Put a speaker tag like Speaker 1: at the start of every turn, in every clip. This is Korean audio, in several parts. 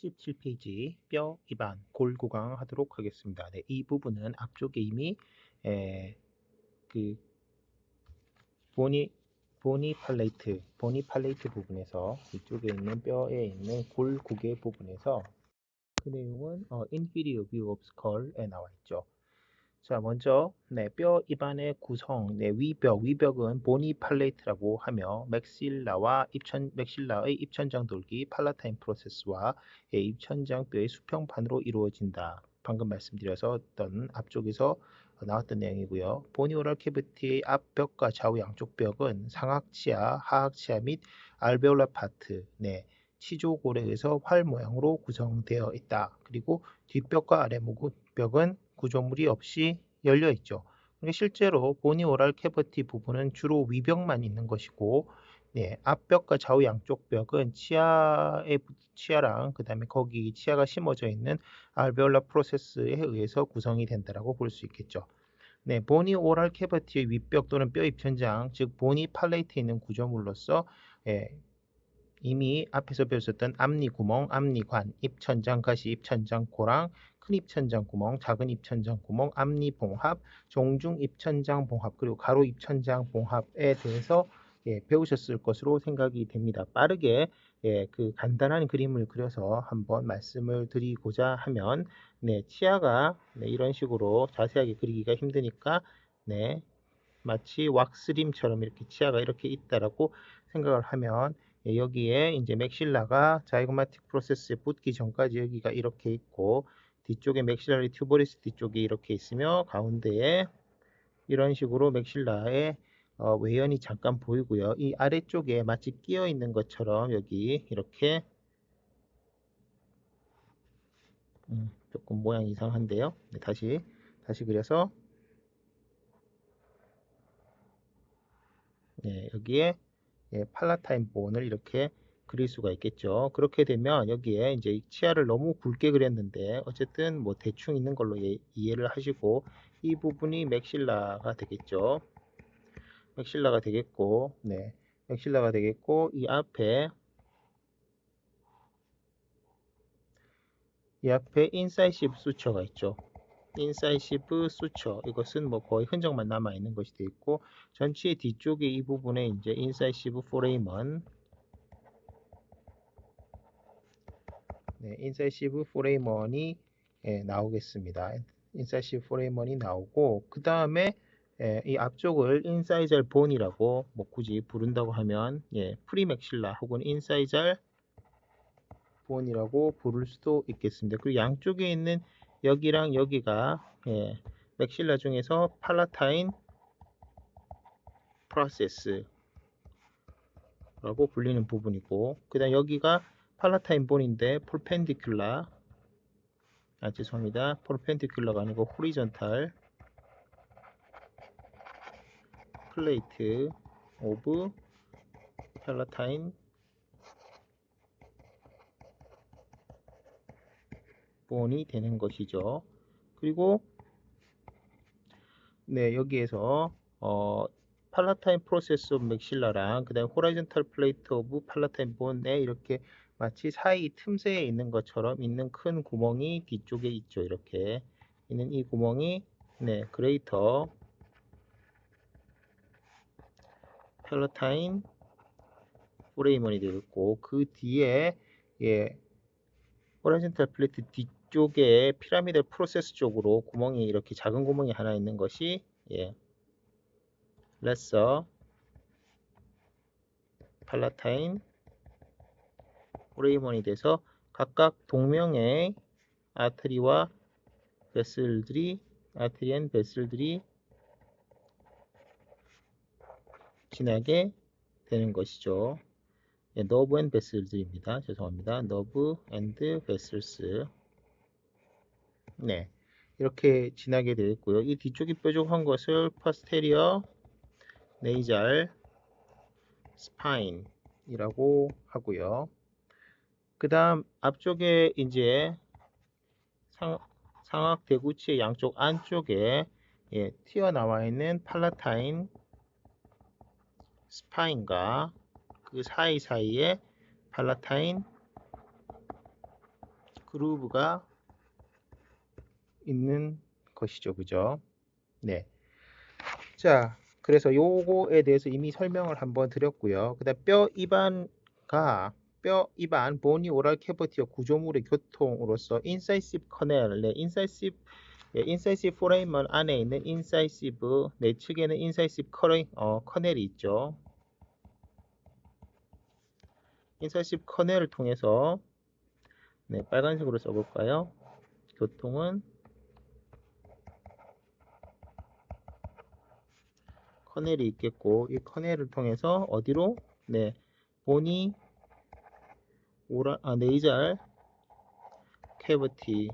Speaker 1: 77페이지 뼈 입안 골 구강 하도록 하겠습니다. 네, 이 부분은 앞쪽에 이미 그 보니 팔레이트 부분에서 이쪽에 있는 뼈에 있는 골국의 부분에서 그 내용은 inferior view of skull에 나와 있죠. 자, 먼저 뼈 입안의 구성, 위벽은 보니 팔레이트라고 하며 맥실라의 입천장 돌기 팔라타인 프로세스와 입천장 뼈의 수평판으로 이루어진다. 방금 말씀드렸던 앞쪽에서 나왔던 내용이고요. 보니 오랄 캐비티의 앞벽과 좌우 양쪽 벽은 상악치아, 하악치아 및 알베올라 파트, 치조골에 의해서 활 모양으로 구성되어 있다. 그리고 뒷벽과 아래벽은 구조물이 없이 열려 있죠. 실제로 보니 오랄 캐비티 부분은 주로 위벽만 있는 것이고, 앞벽과 좌우 양쪽 벽은 치아랑 그다음에 거기 치아가 심어져 있는 알베올라 프로세스에 의해서 구성이 된다라고 볼 수 있겠죠. 보니 오랄 캐비티의 윗벽 또는 뼈 입천장, 즉 보니 팔레이트에 있는 구조물로서 이미 앞에서 배웠었던 앞니구멍, 앞니관, 입천장 가시, 입천장 고랑, 큰 입천장 구멍, 작은 입천장 구멍, 앞니봉합, 종중 입천장 봉합, 그리고 가로 입천장 봉합에 대해서 배우셨을 것으로 생각이 됩니다. 빠르게 그 간단한 그림을 그려서 한번 말씀을 드리고자 하면, 치아가 이런 식으로 자세하게 그리기가 힘드니까 마치 왁스림처럼 이렇게 치아가 이렇게 있다라고 생각을 하면, 여기에 이제 맥실라가 자이고마틱 프로세스에 붙기 전까지 여기가 이렇게 있고, 뒤쪽에 맥실라리 튜버리스 뒤쪽에 이렇게 있으며, 가운데에 이런 식으로 맥실라의 외연이 잠깐 보이고요. 이 아래쪽에 마치 끼어 있는 것처럼 여기 이렇게 조금 모양이 이상한데요. 다시 그려서 여기에 팔라타인 본을 이렇게 그릴 수가 있겠죠. 그렇게 되면 여기에 이제 치아를 너무 굵게 그렸는데 어쨌든 뭐 대충 있는 걸로 이해를 하시고, 이 부분이 맥실라가 되겠죠. 맥실라가 되겠고, 맥실라가 되겠고, 이 앞에 인사이시브 수처가 있죠. 인사이시브 수처, 이것은 뭐 거의 흔적만 남아 있는 것이 되어 있고, 전체 뒤쪽에 이 부분에 이제 인사이시브 포레이먼, 인사이시브 포레이먼이 나오겠습니다. 인사이시브 포레이먼이 나오고, 그 다음에 이 앞쪽을 인사이잘 본이라고 뭐 굳이 부른다고 하면 프리맥실라 혹은 인사이잘 본이라고 부를 수도 있겠습니다. 그리고 양쪽에 있는 여기랑 여기가 맥실라 중에서 팔라타인 프로세스라고 불리는 부분이고, 그 다음 여기가 팔라타인 본인데 폴펜디큘러가 아니고 호리존탈 플레이트 오브 팔라타인 본이 되는 것이죠. 그리고 여기에서 팔라타인 프로세스 오브 맥실라랑 그 다음 호라이즌탈 플레이트 오브 팔라타인 본에 이렇게 마치 사이 틈새에 있는 것처럼 있는 큰 구멍이 뒤쪽에 있죠. 이렇게 있는 이 구멍이 그레이터 팔라타인 포레이먼이 되겠고, 그 뒤에 호라이즌탈 플레이트 뒤쪽에 피라미드 프로세스 쪽으로 구멍이 이렇게 작은 구멍이 하나 있는 것이 레서 팔라타인 포레이먼이 돼서 각각 동명의 아트리 앤 베슬들이 지나게 되는 것이죠. 너브 앤 베슬들입니다. 죄송합니다. 너브 앤드 베슬스. 이렇게 지나게 되어 있고요. 이 뒤쪽이 뾰족한 것을 포스테리어 네이잘 스파인이라고 하고요. 그 다음 앞쪽에 이제 상악 대구치의 양쪽 안쪽에 튀어나와 있는 팔라타인 스파인과 그 사이사이에 팔라타인 그루브가 있는 것이죠. 그죠? 네. 자, 그래서 요거에 대해서 이미 설명을 한번 드렸고요. 그다음 뼈 입안, 보니 오랄 캐버티와 구조물의 교통으로서 인사이시브 커넬, 네, 인사이시브 포레이먼 안에 있는 인사이시브, 내측에는 인사이시브 커넬이 있죠. 인사이시브 커넬을 통해서, 네, 빨간색으로 써볼까요? 교통은 커넬이 있겠고, 이 커넬을 통해서 어디로? 네, 보니 네이잘 캐버티로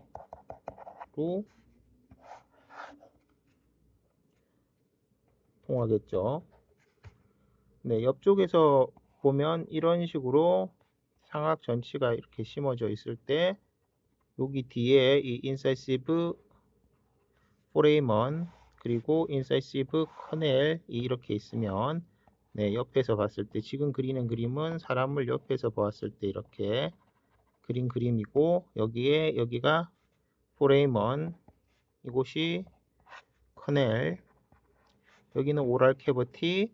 Speaker 1: 통하겠죠. 네, 옆쪽에서 보면 이런 식으로 상악 전치가 이렇게 심어져 있을 때 여기 뒤에 이 인사이시브 포레이먼 그리고 인사이시브 커넬이 이렇게 있으면, 네, 옆에서 봤을 때 지금 그리는 그림은 사람을 옆에서 보았을 때 이렇게 그린 그림이고, 여기가 포레이먼, 이곳이 커넬, 여기는 오랄 캐버티,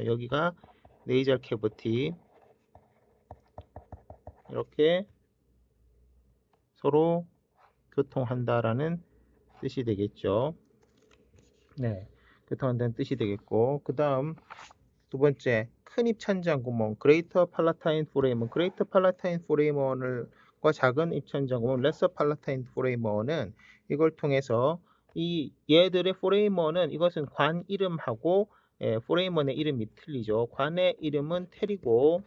Speaker 1: 여기가 네이잘 캐버티, 이렇게 서로 교통한다라는 뜻이 되겠죠. 네, 교통한다는 뜻이 되겠고, 그 다음 두 번째, 큰 입천장 구멍, 그레이터 팔라타인 포레이먼, 그레이터 팔라타인 포레이먼과 작은 입천장 구멍, 레서 팔라타인 포레이먼은 이걸 통해서 얘들의 포레이먼은 이것은 관 이름하고 포레이먼의 이름이 틀리죠. 관의 이름은 테리고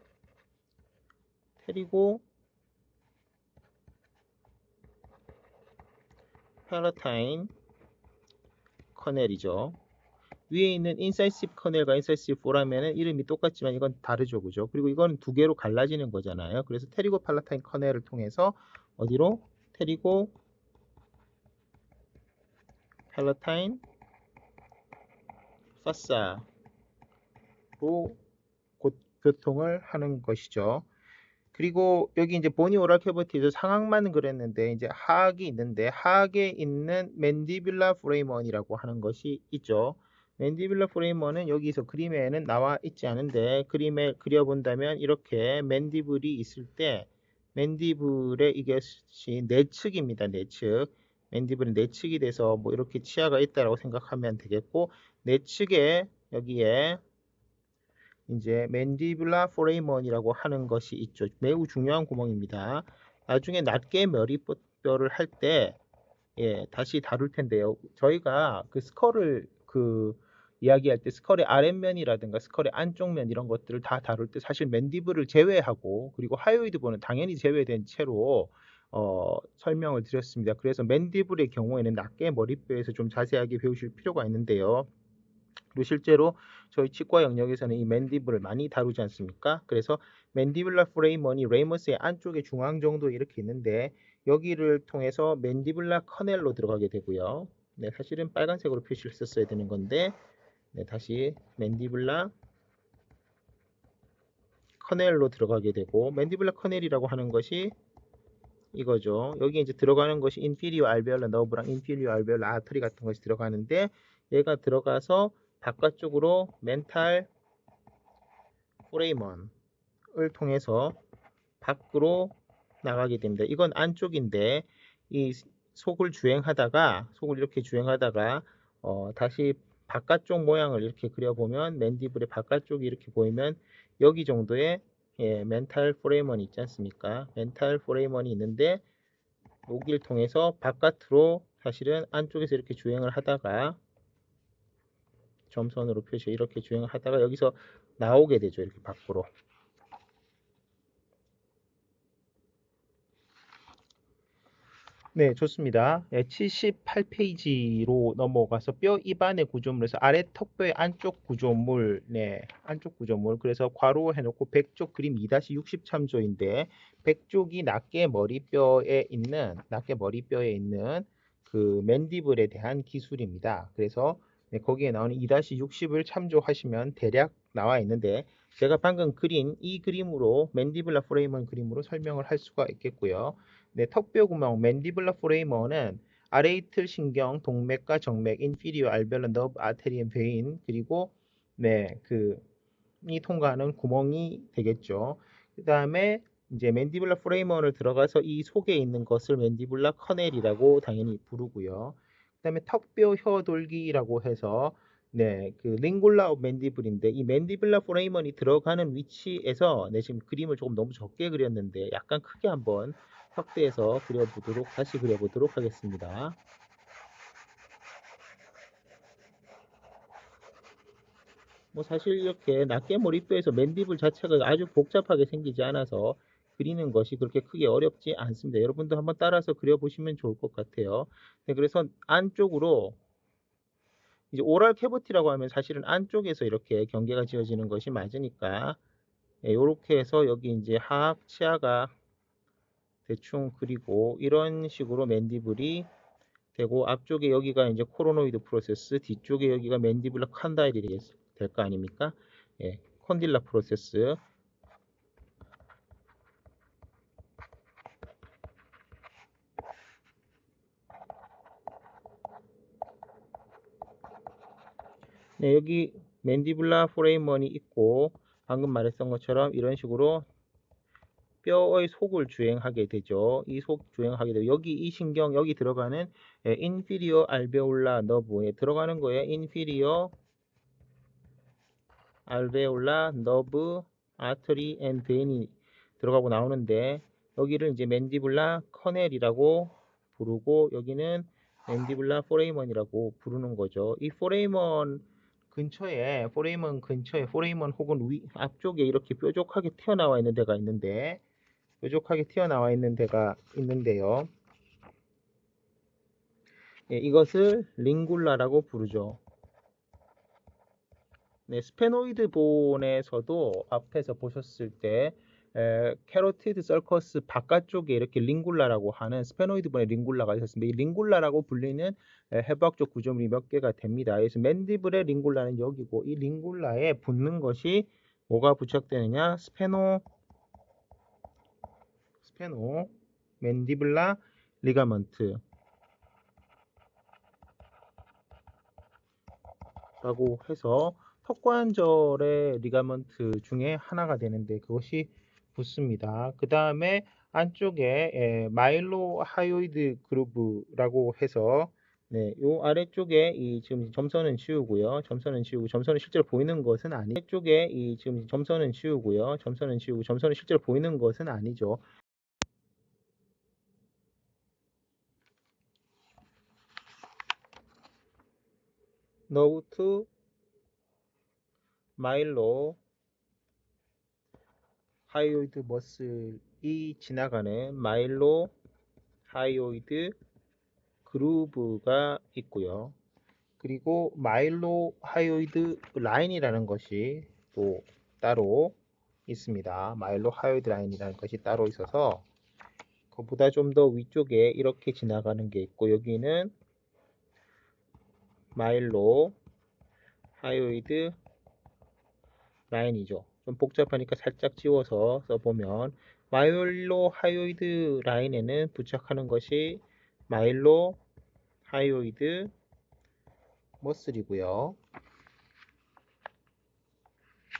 Speaker 1: 팔라타인 커넬이죠. 위에 있는 인사이시브 커넬과 인사이시브 포라면은 이름이 똑같지만 이건 다르죠. 그죠? 그리고 이건 두 개로 갈라지는 거잖아요. 그래서 테리고 팔라타인 커넬을 통해서 어디로? 테리고 팔라타인 파사로 교통을 하는 것이죠. 그리고 여기 이제 보니 오랄 캐버티에서 상악만 그랬는데 이제 하악이 있는데, 하악에 있는 맨디뷸라 포레이먼이라고 하는 것이 있죠. 맨디뷸라 포레이먼은 여기서 그림에는 나와 있지 않은데, 그림에 그려본다면 이렇게 맨디블이 있을 때 맨디블의 이것이 내측입니다. 내측. 맨디블은 내측이 돼서 뭐 이렇게 치아가 있다라고 생각하면 되겠고, 내측에 여기에 이제 맨디뷸라 포레이먼이라고 하는 것이 있죠. 매우 중요한 구멍입니다. 나중에 낱개 머리뼈를 할 때 다시 다룰 텐데요. 저희가 그 스컬을 이야기할 때 스컬의 아랫면이라든가 스컬의 안쪽면 이런 것들을 다 다룰 때 사실 맨디블을 제외하고, 그리고 하요이드 본은 당연히 제외된 채로 설명을 드렸습니다. 그래서 맨디블의 경우에는 낱개 머리뼈에서 좀 자세하게 배우실 필요가 있는데요. 그리고 실제로 저희 치과 영역에서는 이 맨디블을 많이 다루지 않습니까? 그래서 맨디블라 포레이먼이 레이머스의 안쪽에 중앙 정도에 이렇게 있는데, 여기를 통해서 맨디블라 커넬로 들어가게 되고요. 네, 사실은 빨간색으로 표시를 썼어야 되는 건데, 네, 다시 맨디블라 커넬로 들어가게 되고, 맨디블라 커넬이라고 하는 것이 이거죠. 여기 이제 들어가는 것이 인피리어 알베올라 너브랑 인피리어 알베올라 아트리 같은 것이 들어가는데, 얘가 들어가서 바깥쪽으로 멘탈 포레이먼을 통해서 밖으로 나가게 됩니다. 이건 안쪽인데, 이 속을 이렇게 주행하다가 다시 바깥쪽 모양을 이렇게 그려보면, 맨디블의 바깥쪽이 이렇게 보이면 여기 정도의 멘탈 포레이먼이 있지 않습니까? 멘탈 포레이먼이 있는데, 여기를 통해서 바깥으로 사실은 안쪽에서 이렇게 주행을 하다가 점선으로 표시 이렇게 주행을 하다가 여기서 나오게 되죠. 이렇게 밖으로. 네, 좋습니다. 78페이지로 넘어가서 뼈 입안의 구조물에서 아래 턱뼈의 안쪽 구조물, 안쪽 구조물. 그래서 괄호 해놓고 100쪽 그림 2-60 참조인데, 100쪽이 낱개 머리뼈에 있는 그 맨디블에 대한 기술입니다. 그래서 거기에 나오는 2-60을 참조하시면 대략 나와 있는데, 제가 방금 그린 이 그림으로 맨디블라 포레이먼 그림으로 설명을 할 수가 있겠고요. 네, 턱뼈 구멍 맨디블라 포레이먼은 아레이틀 신경, 동맥과 정맥, 인피리어 알베올라 너브 아테리엔 베인 그리고 네, 이 통과하는 구멍이 되겠죠. 그 다음에 이제 맨디블라 포레이먼을 들어가서 이 속에 있는 것을 맨디블라 커넬이라고 당연히 부르고요. 그 다음에 턱뼈 혀 돌기라고 해서 네, 링굴라 오브 맨디블인데 이 맨디블라 포레이먼이 들어가는 위치에서 네, 지금 그림을 조금 너무 적게 그렸는데 약간 크게 한번 확대해서 다시 그려보도록 하겠습니다. 뭐 사실 이렇게 낱개 몰입도에서 맨디블 자체가 아주 복잡하게 생기지 않아서 그리는 것이 그렇게 크게 어렵지 않습니다. 여러분도 한번 따라서 그려보시면 좋을 것 같아요. 네, 그래서 안쪽으로 이제 오랄 캐버티라고 하면 사실은 안쪽에서 이렇게 경계가 지어지는 것이 맞으니까 이렇게 해서 여기 이제 하악, 치아가 대충 그리고 이런 식으로 맨디블이 되고 앞쪽에 여기가 이제 코로노이드 프로세스, 뒤쪽에 여기가 맨디블라 칸다일이 될 거 아닙니까? 예, 컨딜라 프로세스. 네, 여기 맨디블라 포레이먼이 있고 방금 말했던 것처럼 이런 식으로 뼈의 속을 주행하게 되죠. 이 속 주행하게 되고 여기 이 신경 여기 들어가는 인피리어 알베올라 너브에 들어가는 거에 인피리어 알베올라 너브 아터리 앤 베인이 들어가고 나오는데 여기를 이제 맨디블라 커넬이라고 부르고 여기는 맨디블라 포레이먼이라고 부르는 거죠. 이 포레이먼 근처에 포레이먼 혹은 앞쪽에 이렇게 뾰족하게 튀어나와 있는 데가 있는데 뾰족하게 튀어나와 있는 데가 있는데요. 예, 이것을 링굴라라고 부르죠. 네, 스페노이드 본에서도 앞에서 보셨을 때 캐로티드 서커스 바깥쪽에 이렇게 링굴라라고 하는 스페노이드 본에 링굴라가 있었습니다. 이 링굴라라고 불리는 해부학적 구조물이 몇 개가 됩니다. 그래서 맨디블의 링굴라는 여기고 이 링굴라에 붙는 것이 뭐가 부착되느냐? 스페노 맨디블라 리가먼트 라고 해서 턱관절의 리가먼트 중에 하나가 되는데 그것이 붙습니다. 그 다음에 안쪽에 마일로 하요이드 그루브라고 해서 네, 요 아래쪽에 이 지금 점선은 지우고요. 점선은 실제로 보이는 것은 아니. 쪽에 이 지금 점선은 지우고요. 점선은 실제로 보이는 것은 아니죠. 너브 투 마일로 하이오이드 머슬이 지나가는 마일로 하이오이드 그루브가 있고요. 그리고 마일로 하이오이드 라인이라는 것이 또 따로 있습니다. 마일로 하이오이드 라인이라는 것이 따로 있어서 그보다 좀 더 위쪽에 이렇게 지나가는 게 있고 여기는 마일로 하이오이드 라인이죠. 좀 복잡하니까 살짝 지워서 써보면 마일로 하이오이드 라인에는 부착하는 것이 마일로 하이오이드 머슬이고요.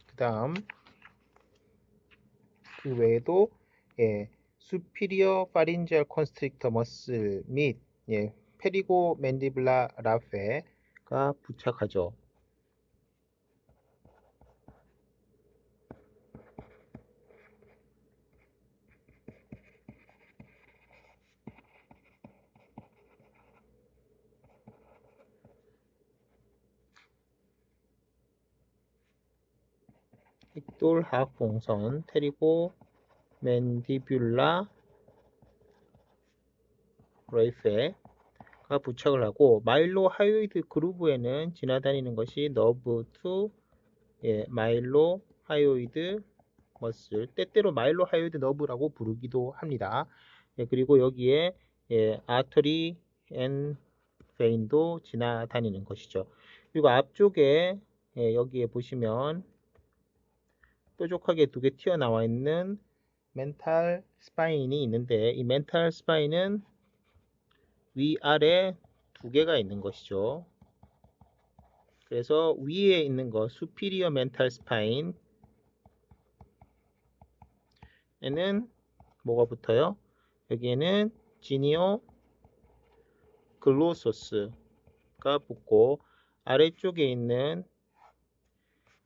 Speaker 1: 그 다음 그 외에도 수피리어 파린지얼 컨스트릭터 머슬 및 페리고 맨디블라 라페가 부착하죠. 잇돌하악 봉선 테리고 맨디뷸라 레이페가 부착을 하고 마일로 하이오이드 그루브에는 지나다니는 것이 너브 투 마일로 하이오이드 머슬 때때로 마일로 하이오이드 너브라고 부르기도 합니다. 그리고 여기에 아터리 앤 베인도 지나다니는 것이죠. 그리고 앞쪽에 여기에 보시면 뾰족하게 두 개 튀어나와 있는 멘탈 스파인이 있는데, 이 멘탈 스파인은 위아래 두 개가 있는 것이죠. 그래서 위에 있는 거 superior mental spine에는 뭐가 붙어요? 여기에는 genio glossus가 붙고, 아래쪽에 있는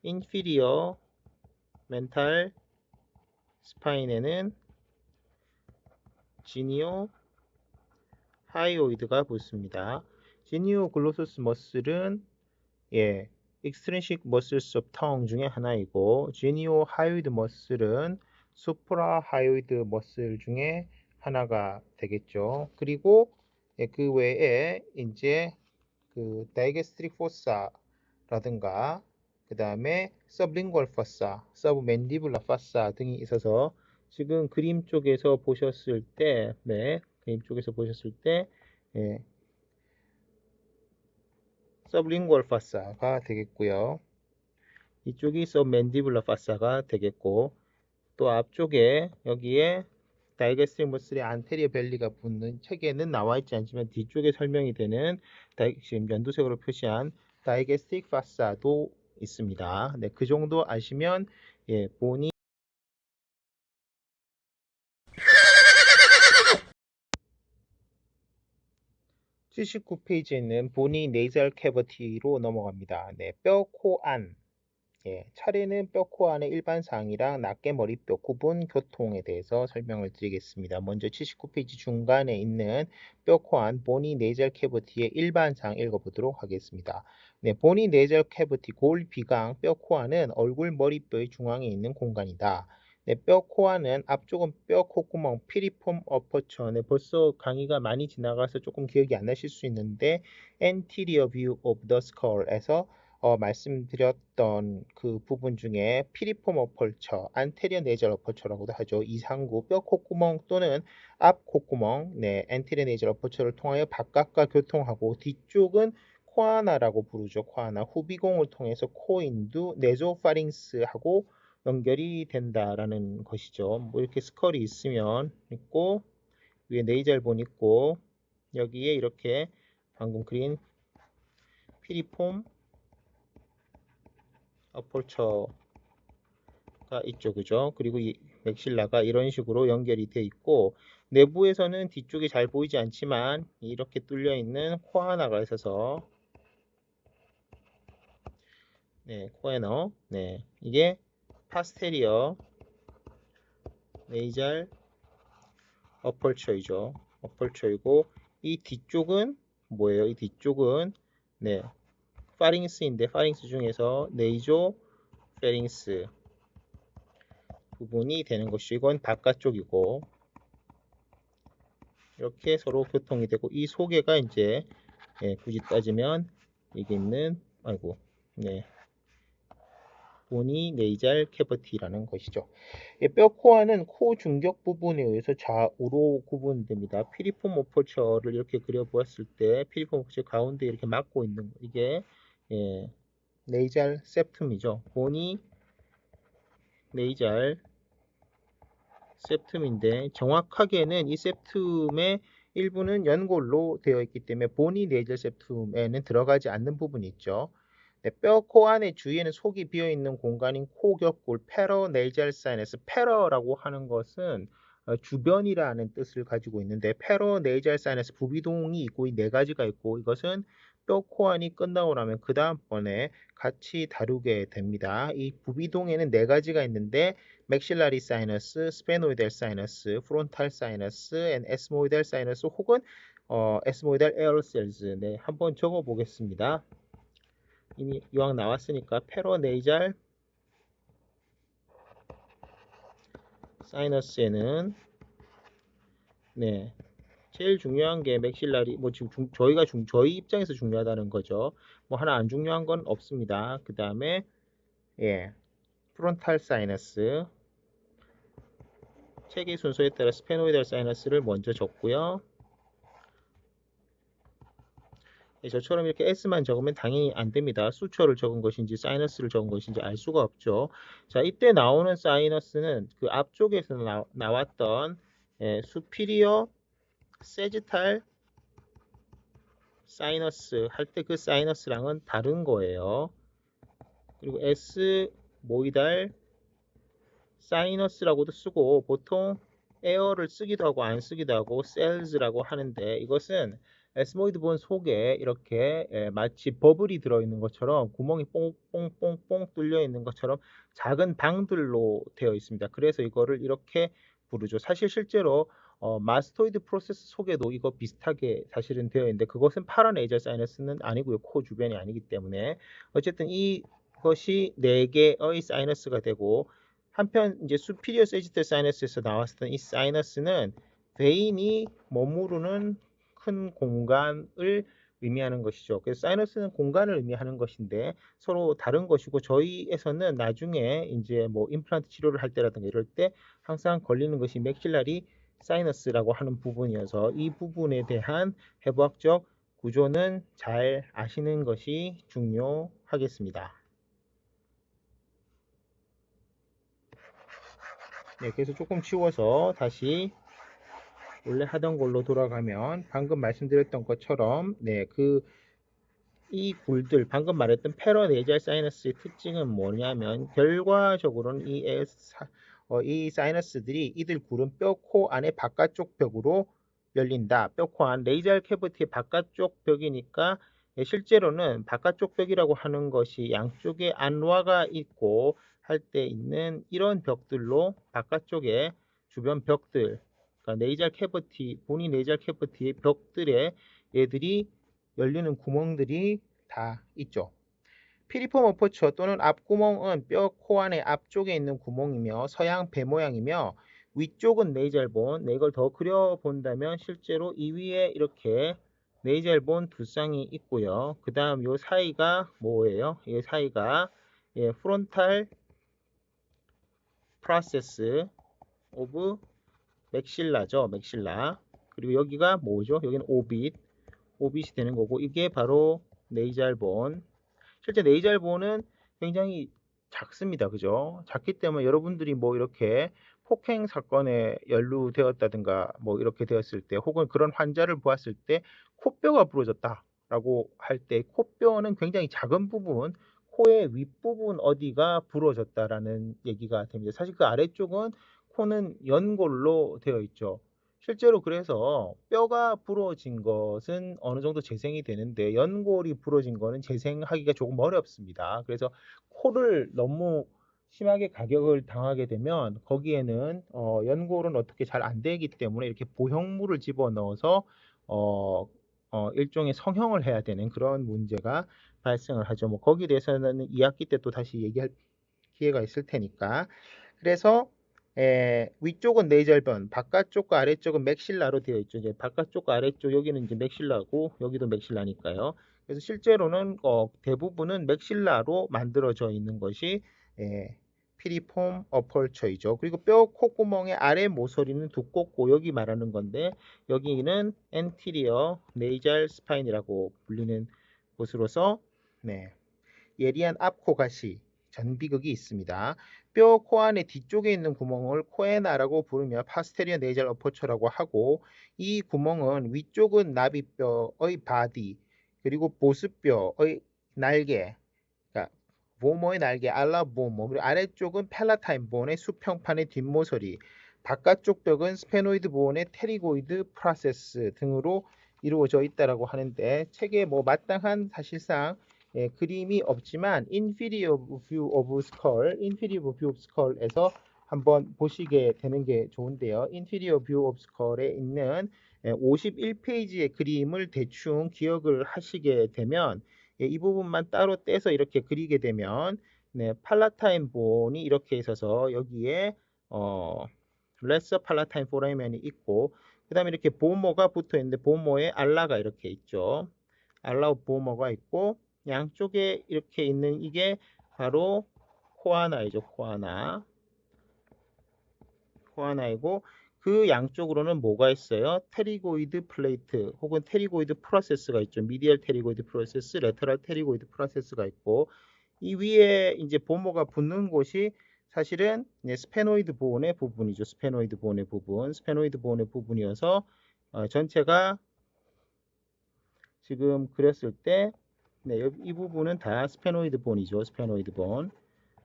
Speaker 1: inferior mental spine에는 genio hyoid가 붙습니다. genio glossus muscle은 extrinsic muscles of tongue 중에 하나이고, genio hyoid muscle은 suprahyoid muscle 중에 하나가 되겠죠. 그리고 그 외에 이제 그 digastric fossa라든가 그 다음에 sublingual fossa, submandibular fossa 등이 있어서 지금 그림 쪽에서 보셨을 때, sublingual fossa가 되겠고요. 이쪽이 submandibular fossa가 되겠고, 또 앞쪽에 여기에 다이게스트릭 머슬의 안테리어 벨리가 붙는 책에는 나와 있지 않지만 뒤쪽에 설명이 되는 지금 연두색으로 표시한 다이게스트릭 파사도 있습니다. 네, 그 정도 아시면 본이 79페이지에 있는 보니 네이잘 캐버티로 넘어갑니다. 네, 뼈, 코, 안. 차례는 뼈, 코 안의 일반 사항이랑 낱개 머리뼈 구분 교통에 대해서 설명을 드리겠습니다. 먼저 79페이지 중간에 있는 뼈, 코 안 보니 네이잘 캐버티의 일반 사항 읽어보도록 하겠습니다. 네, 보니 네이잘 캐버티 골, 비강, 뼈, 코 안은 얼굴 머리뼈의 중앙에 있는 공간이다. 네, 뼈, 코 안은 앞쪽은 뼈, 콧구멍, 피리폼 어퍼처. 네, 벌써 강의가 많이 지나가서 조금 기억이 안 나실 수 있는데 anterior view of the skull에서 말씀드렸던 그 부분 중에 피리폼 어펄처, 안테리어 네이절 어펄처라고도 하죠. 이상구 뼈 콧구멍 또는 앞 콧구멍, 안테리어 네이절 어펄처를 통하여 바깥과 교통하고, 뒤쪽은 코아나라고 부르죠. 코아나, 후비공을 통해서 코인두 네조파링스하고 연결이 된다라는 것이죠. 뭐 이렇게 스컬이 있고 위에 네이절본 있고 여기에 이렇게 방금 그린 피리폼 어펄처가 있죠. 그죠? 그리고 이 맥실라가 이런 식으로 연결이 되어 있고, 내부에서는 뒤쪽이 잘 보이지 않지만 이렇게 뚫려 있는 코 하나가 있어서 코에너, 이게 파스테리어 네이잘 어펄처이죠. 어펄처이고, 이 뒤쪽은 뭐예요? 이 뒤쪽은 파링스인데, 파링스 중에서 네이조 페링스 부분이 되는 것이고, 이건 바깥쪽이고, 이렇게 서로 교통이 되고, 이 소개가 이제 굳이 따지면 여기 있는 보니 네이잘 캐버티라는 것이죠. 뼈 코아는 코 중격 부분에 의해서 좌우로 구분됩니다. 피리폼 어퍼처를 이렇게 그려보았을 때 피리폼 어퍼처 가운데 이렇게 막고 있는 거, 이게 네이잘 septum이죠. 보니 네이잘 septum인데, 정확하게는 이 septum의 일부는 연골로 되어 있기 때문에 보니 네이절 septum에는 들어가지 않는 부분이 있죠. 뼈 코 안의 주위에는 속이 비어 있는 공간인 코 격골 페러네이잘 사이너스, 페러라고 하는 것은 주변이라는 뜻을 가지고 있는데, 페러네이잘 사이너스 부비동이 있고, 이 네 가지가 있고, 이것은 뼈 코 안이 끝나고 나면 그 다음번에 같이 다루게 됩니다. 이 부비동에는 네 가지가 있는데 맥실라리 사이너스, 스페노이델 사이너스, 프론탈 사이너스, 앤 에스모이델 사이너스 혹은 에스모이델 에어셀즈. 한번 적어 보겠습니다. 이미 이왕 나왔으니까 페로네이잘 사이너스에는 제일 중요한 게 맥실라리, 지금 저희 입장에서 중요하다는 거죠. 뭐 하나 안 중요한 건 없습니다. 그 다음에 프론탈 사이너스, 책의 순서에 따라 스페노이델 사이너스를 먼저 적고요. 저처럼 이렇게 S만 적으면 당연히 안 됩니다. 수초를 적은 것인지 사이너스를 적은 것인지 알 수가 없죠. 자, 이때 나오는 사이너스는 그 앞쪽에서 나왔던 수피리어 세지탈 사이너스 할 때 그 사이너스랑은 다른 거예요. 그리고 S 모이달 사이너스라고도 쓰고 보통 에어를 쓰기도 하고 안 쓰기도 하고 셀즈라고 하는데 이것은 에스모이드 본 속에 이렇게 마치 버블이 들어있는 것처럼 구멍이 뽕뽕뽕뽕 뚫려 있는 것처럼 작은 방들로 되어 있습니다. 그래서 이거를 이렇게 부르죠. 사실 실제로 마스토이드 프로세스 속에도 이거 비슷하게 사실은 되어 있는데 그것은 파란 레이저 사이너스는 아니고요. 코 주변이 아니기 때문에 어쨌든 이것이 4개의 사이너스가 되고 한편 이제 수피리어 세지털 사이너스에서 나왔던 이 사이너스는 베인이 머무르는 큰 공간을 의미하는 것이죠. 그래서 사이너스는 공간을 의미하는 것인데 서로 다른 것이고 저희에서는 나중에 이제 뭐 임플란트 치료를 할 때라든가 이럴 때 항상 걸리는 것이 맥실라리 사이너스라고 하는 부분이어서 이 부분에 대한 해부학적 구조는 잘 아시는 것이 중요하겠습니다. 네, 그래서 조금 치워서 다시 원래 하던 걸로 돌아가면 방금 말씀드렸던 것처럼 이 굴들 방금 말했던 패러네이잘 사이너스의 특징은 뭐냐면 결과적으로는 이 사이너스들이 이들 굴은 뼈코 안의 바깥쪽 벽으로 열린다. 뼈코 안 레이잘 캐비티의 바깥쪽 벽이니까 실제로는 바깥쪽 벽이라고 하는 것이 양쪽에 안와가 있고 할 때 있는 이런 벽들로 바깥쪽에 주변 벽들 그러니까 네이잘 캐비티 본인 네이잘 캐비티의 벽들에 얘들이 열리는 구멍들이 다 있죠. 피리폼 어퍼처 또는 앞구멍은 뼈 코 안의 앞쪽에 있는 구멍이며 서양 배 모양이며 위쪽은 네이잘본. 이걸 더 그려본다면 실제로 이 위에 이렇게 네이잘본 두 쌍이 있고요. 그 다음 요 사이가 뭐예요? 이 사이가 프론탈 프로세스 오브 맥실라죠. 맥실라. 그리고 여기가 뭐죠? 여기는 오빗이 되는 거고 이게 바로 네이잘본. 실제 네이잘본은 굉장히 작습니다. 그죠? 작기 때문에 여러분들이 뭐 이렇게 폭행 사건에 연루되었다든가 뭐 이렇게 되었을 때 혹은 그런 환자를 보았을 때 코뼈가 부러졌다라고 할 때 코뼈는 굉장히 작은 부분 코의 윗부분 어디가 부러졌다라는 얘기가 됩니다. 사실 그 아래쪽은 코는 연골로 되어 있죠. 실제로 그래서 뼈가 부러진 것은 어느 정도 재생이 되는데 연골이 부러진 거는 재생하기가 조금 어렵습니다. 그래서 코를 너무 심하게 가격을 당하게 되면 거기에는 연골은 어떻게 잘 안 되기 때문에 이렇게 보형물을 집어넣어서 일종의 성형을 해야 되는 그런 문제가 발생을 하죠. 뭐 거기에 대해서는 2학기 때 또 다시 얘기할 기회가 있을 테니까. 그래서 위쪽은 네이절본, 바깥쪽과 아래쪽은 맥실라로 되어 있죠. 이제 바깥쪽과 아래쪽 여기는 이제 맥실라고 여기도 맥실라니까요. 그래서 실제로는 대부분은 맥실라로 만들어져 있는 것이 피리폼 어펄처이죠. 그리고 뼈 콧구멍의 아래 모서리는 두껍고 여기 말하는 건데 여기는 엔티리어 네이잘 스파인이라고 불리는 곳으로서 예리한 앞코 가시 전비극이 있습니다. 뼈 코 안의 뒤쪽에 있는 구멍을 코에나라고 부르며 파스테리어 네이잘 어퍼처라고 하고 이 구멍은 위쪽은 나비뼈의 바디 그리고 보스뼈의 날개 그러니까 보모의 날개 알라보모 그리고 아래쪽은 팔라타인 본의 수평판의 뒷모서리 바깥쪽 벽은 스페노이드 본의 테리고이드 프로세스 등으로 이루어져 있다라고 하는데 책에 뭐 마땅한 사실상 그림이 없지만 inferior view of skull에서 한번 보시게 되는 게 좋은데요. inferior view of skull에 있는 51페이지의 그림을 대충 기억을 하시게 되면 이 부분만 따로 떼서 이렇게 그리게 되면 팔라타인 본이 이렇게 있어서 여기에 레서 팔라타인 포라멘이 있고 그 다음에 이렇게 보모가 붙어 있는데 보모에 알라가 이렇게 있죠. 알라 보모가 있고 양쪽에 이렇게 있는 이게 바로 코아나이죠. 코아나이고 그 양쪽으로는 뭐가 있어요? 테리고이드 플레이트 혹은 테리고이드 프로세스가 있죠. 미디얼 테리고이드 프로세스, 레터럴 테리고이드 프로세스가 있고, 이 위에 이제 보모가 붙는 곳이 사실은 스페노이드 보온의 부분이죠. 스페노이드 보온의 부분, 스페노이드 보온의 부분이어서 전체가 지금 그렸을 때 이 부분은 다 스페노이드 본이죠. 스페노이드 본.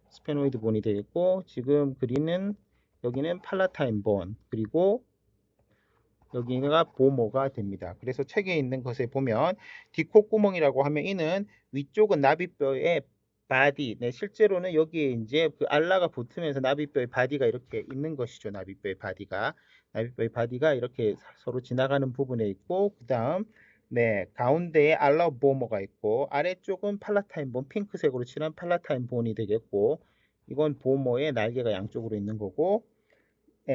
Speaker 1: 스페노이드 본이 되겠고, 지금 그리는 여기는 팔라타인 본, 그리고 여기가 보모가 됩니다. 그래서 책에 있는 것에 보면 뒷콧구멍이라고 하면 이는 위쪽은 나비뼈의 바디, 실제로는 여기에 이제 그 알라가 붙으면서 나비뼈의 바디가 이렇게 있는 것이죠. 나비뼈의 바디가 이렇게 서로 지나가는 부분에 있고, 그 다음 가운데에 알라 보모가 있고, 아래쪽은 팔라타인 본, 핑크색으로 칠한 팔라타인 본이 되겠고, 이건 보모의 날개가 양쪽으로 있는 거고,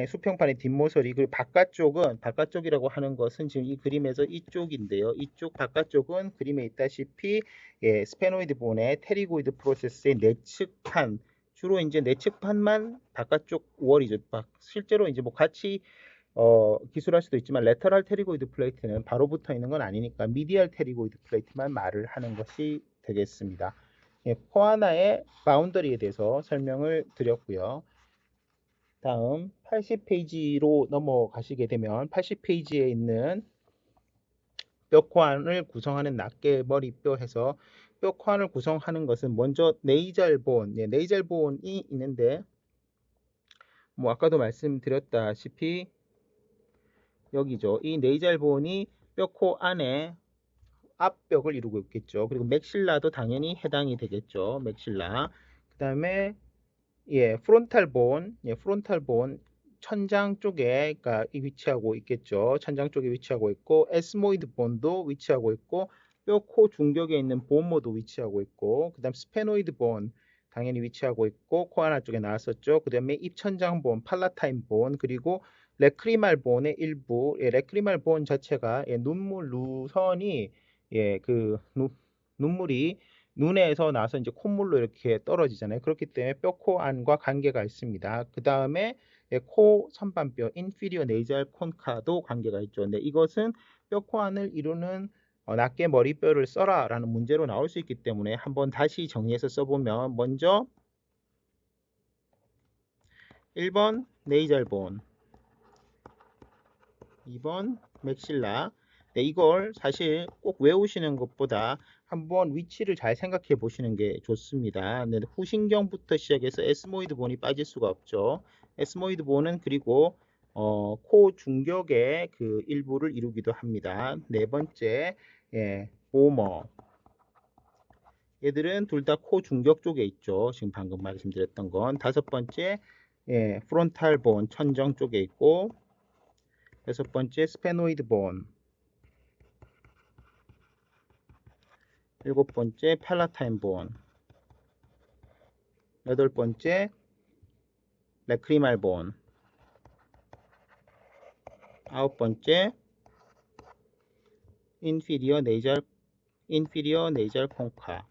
Speaker 1: 수평판의 뒷모서리, 그리고 바깥쪽이라고 하는 것은 지금 이 그림에서 이쪽인데요. 이쪽 바깥쪽은 그림에 있다시피 스페노이드 본의 테리고이드 프로세스의 내측판, 주로 이제 내측판만 바깥쪽 월이죠. 실제로 이제 뭐 같이 기술할 수도 있지만 레터럴 테리고이드 플레이트는 바로 붙어 있는 건 아니니까 미디얼 테리고이드 플레이트만 말을 하는 것이 되겠습니다. 코 하나의 바운더리에 대해서 설명을 드렸고요. 다음 80페이지로 넘어가시게 되면 80페이지에 있는 뼈코안을 구성하는 낱개머리뼈 해서 뼈코안을 구성하는 것은 먼저 네이절본, 네이절본이 있는데 뭐 아까도 말씀드렸다시피 여기죠. 이 네이절본이 뼈코 안에 앞벽을 이루고 있겠죠. 그리고 맥실라도 당연히 해당이 되겠죠. 맥실라. 그 다음에 프론탈 본 천장 쪽에 위치하고 있겠죠. 천장 쪽에 위치하고 있고, 에스모이드 본도 위치하고 있고, 뼈 코 중격에 있는 보모도 위치하고 있고, 그 다음 스페노이드 본 당연히 위치하고 있고, 코 하나 쪽에 나왔었죠. 그 다음에 입천장 본, 팔라타인 본, 그리고 레크리말 본의 일부, 레크리말 본 자체가 눈물 누선이 눈물이 눈에서 나서 이제 콧물로 이렇게 떨어지잖아요. 그렇기 때문에 뼈코 안과 관계가 있습니다. 그 다음에 코 선반뼈 인피리어 네이잘 콘카도 관계가 있죠. 근데 이것은 뼈코 안을 이루는 낱개 머리뼈를 써라 라는 문제로 나올 수 있기 때문에 한번 다시 정리해서 써보면, 먼저 1번 네이잘본, 2번 맥실라. 이걸 사실 꼭 외우시는 것보다 한번 위치를 잘 생각해 보시는 게 좋습니다. 후신경부터 시작해서 에스모이드 본이 빠질 수가 없죠. 에스모이드 본은 그리고 코 중격의 그 일부를 이루기도 합니다. 네 번째, 보머. 얘들은 둘 다 코 중격 쪽에 있죠. 지금 방금 말씀드렸던 건. 다섯 번째, 프론탈 본 천정 쪽에 있고, 여섯 번째 스페노이드 본, 일곱 번째 팔라타인 본, 여덟 번째 레크리말 본, 아홉 번째 인피리어 네이잘 콘카.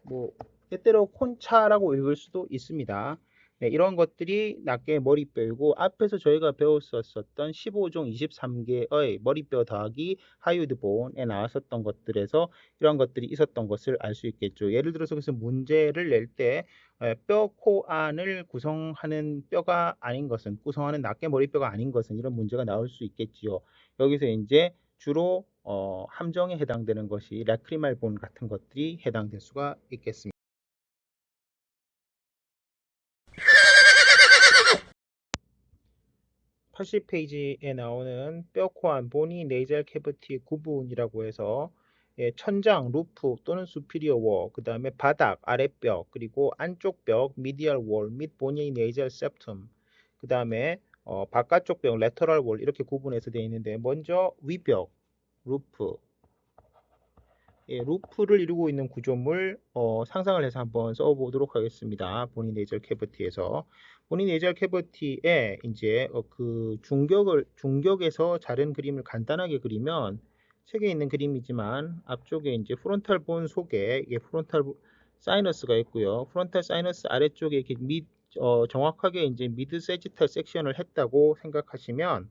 Speaker 1: 뭐 때때로 콘차라고 읽을 수도 있습니다. 이런 것들이 낱개 머리뼈이고, 앞에서 저희가 배웠었던 15종 23개의 머리뼈 더하기 하이우드 본에 나왔었던 것들에서 이런 것들이 있었던 것을 알 수 있겠죠. 예를 들어서 그래서 문제를 낼 때 뼈, 코 안을 구성하는 뼈가 아닌 것은, 구성하는 낱개 머리뼈가 아닌 것은, 이런 문제가 나올 수 있겠지요. 여기서 이제 주로 함정에 해당되는 것이 라크리말 본 같은 것들이 해당될 수가 있겠습니다. 80페이지에 나오는 뼈, 코 안, 보니, 네이잘 캐비티 구분이라고 해서 천장, 루프 또는 수피리어 워, 그 다음에 바닥, 아랫뼈, 그리고 안쪽 벽, 미디얼 월 및 보니 네이잘 septum, 그 다음에 바깥쪽 벽, 레터럴 월, 이렇게 구분해서 되어 있는데, 먼저 위벽, 루프, 루프를 이루고 있는 구조물 상상을 해서 한번 써보도록 하겠습니다. 보니 네이절 캐비티에서 보니 네이절 캐비티에 이제 그 중격에서 자른 그림을 간단하게 그리면, 책에 있는 그림이지만 앞쪽에 이제 프론탈 본 속에 프론탈 사이너스가 있고요. 프론탈 사이너스 아래쪽에 이렇게 정확하게 이제 미드 세지탈 섹션을 했다고 생각하시면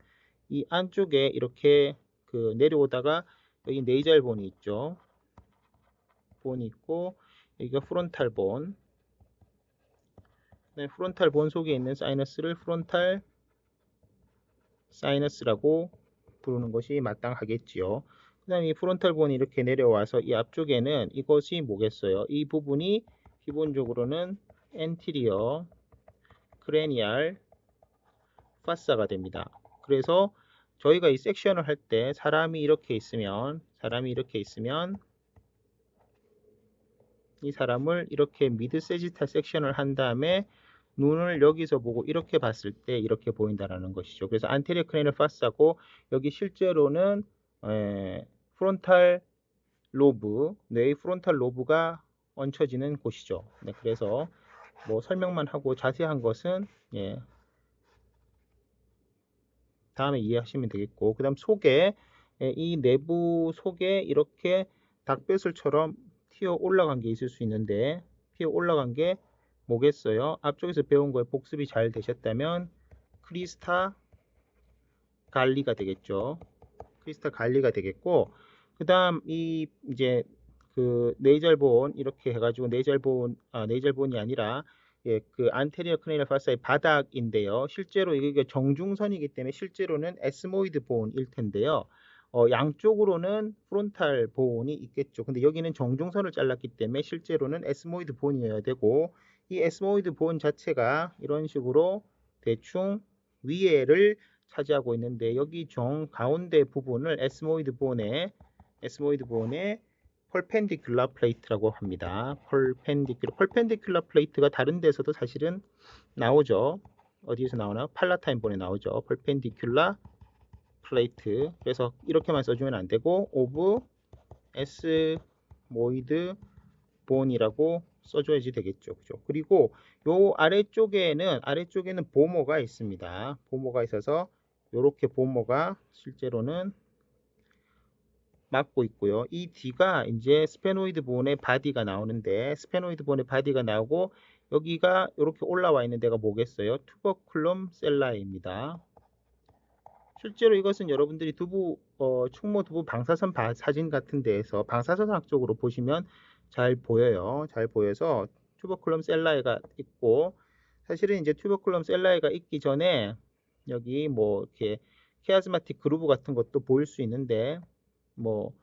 Speaker 1: 이 안쪽에 이렇게 그 내려오다가 여기 네이잘 본이 있죠. 본이 있고 여기가 프론탈 본. 네, 프론탈 본 속에 있는 사이너스를 프론탈 사이너스라고 부르는 것이 마땅하겠지요. 그 다음에 이 프론탈 본이 이렇게 내려와서 이 앞쪽에는 이것이 뭐겠어요? 이 부분이 기본적으로는 엔티리어 크레니알 파사가 됩니다. 그래서 저희가 이 섹션을 할 때 사람이 이렇게 있으면 이 사람을 이렇게 미드 세지탈 섹션을 한 다음에 눈을 여기서 보고 이렇게 봤을 때 이렇게 보인다라는 것이죠. 그래서 안테리어 크레니얼 파사고 여기 실제로는 프론탈 로브, 뇌의 프론탈 로브가 얹혀지는 곳이죠. 네, 그래서 뭐 설명만 하고 자세한 것은 다음에 이해하시면 되겠고, 그 다음 속에 이 내부 속에 이렇게 닭배슬처럼 튀어 올라간 게 있을 수 있는데 튀어 올라간 게 뭐겠어요? 앞쪽에서 배운 거에 복습이 잘 되셨다면 크리스타 갈리가 되겠죠. 크리스타 갈리가 되겠고, 그 다음 이 이제 그 네이절본 이렇게 해가지고 네이절본이 아니라 그 안테리어 크레니얼 파사의 바닥인데요. 실제로 이게 정중선이기 때문에 실제로는 에스모이드 본일 텐데요. 양쪽으로는 프론탈 본이 있겠죠. 근데 여기는 정중선을 잘랐기 때문에 실제로는 에스모이드 본이어야 되고, 이 에스모이드 본 자체가 이런 식으로 대충 위에를 차지하고 있는데 여기 정 가운데 부분을 에스모이드 본의 펄펜디큘러 플레이트라고 합니다. 펄펜디큘러 플레이트가 다른 데서도 사실은 나오죠. 어디에서 나오나? 팔라타인 본에 나오죠. 펄펜디큘러 플레이트. 그래서 이렇게만 써주면 안 되고 오브 에스모이드 본이라고 써줘야지 되겠죠. 그죠? 그리고 요 아래쪽에는 보모가 있습니다. 보모가 있어서 요렇게 보모가 실제로는 막고 있고요. 이 뒤가 이제 스페노이드 본의 바디가 나오는데 스페노이드 본의 바디가 나오고 여기가 이렇게 올라와 있는 데가 뭐겠어요? 투버클럼 셀라입니다. 실제로 이것은 여러분들이 충모 두부 방사선 사진 같은 데에서 방사선학 쪽으로 보시면 잘 보여요. 잘 보여서 투버클럼 셀라이가 있고, 사실은 이제 투버클럼 셀라이가 있기 전에 여기 뭐 이렇게 키아즈마틱 그루브 같은 것도 보일 수 있는데, 뭐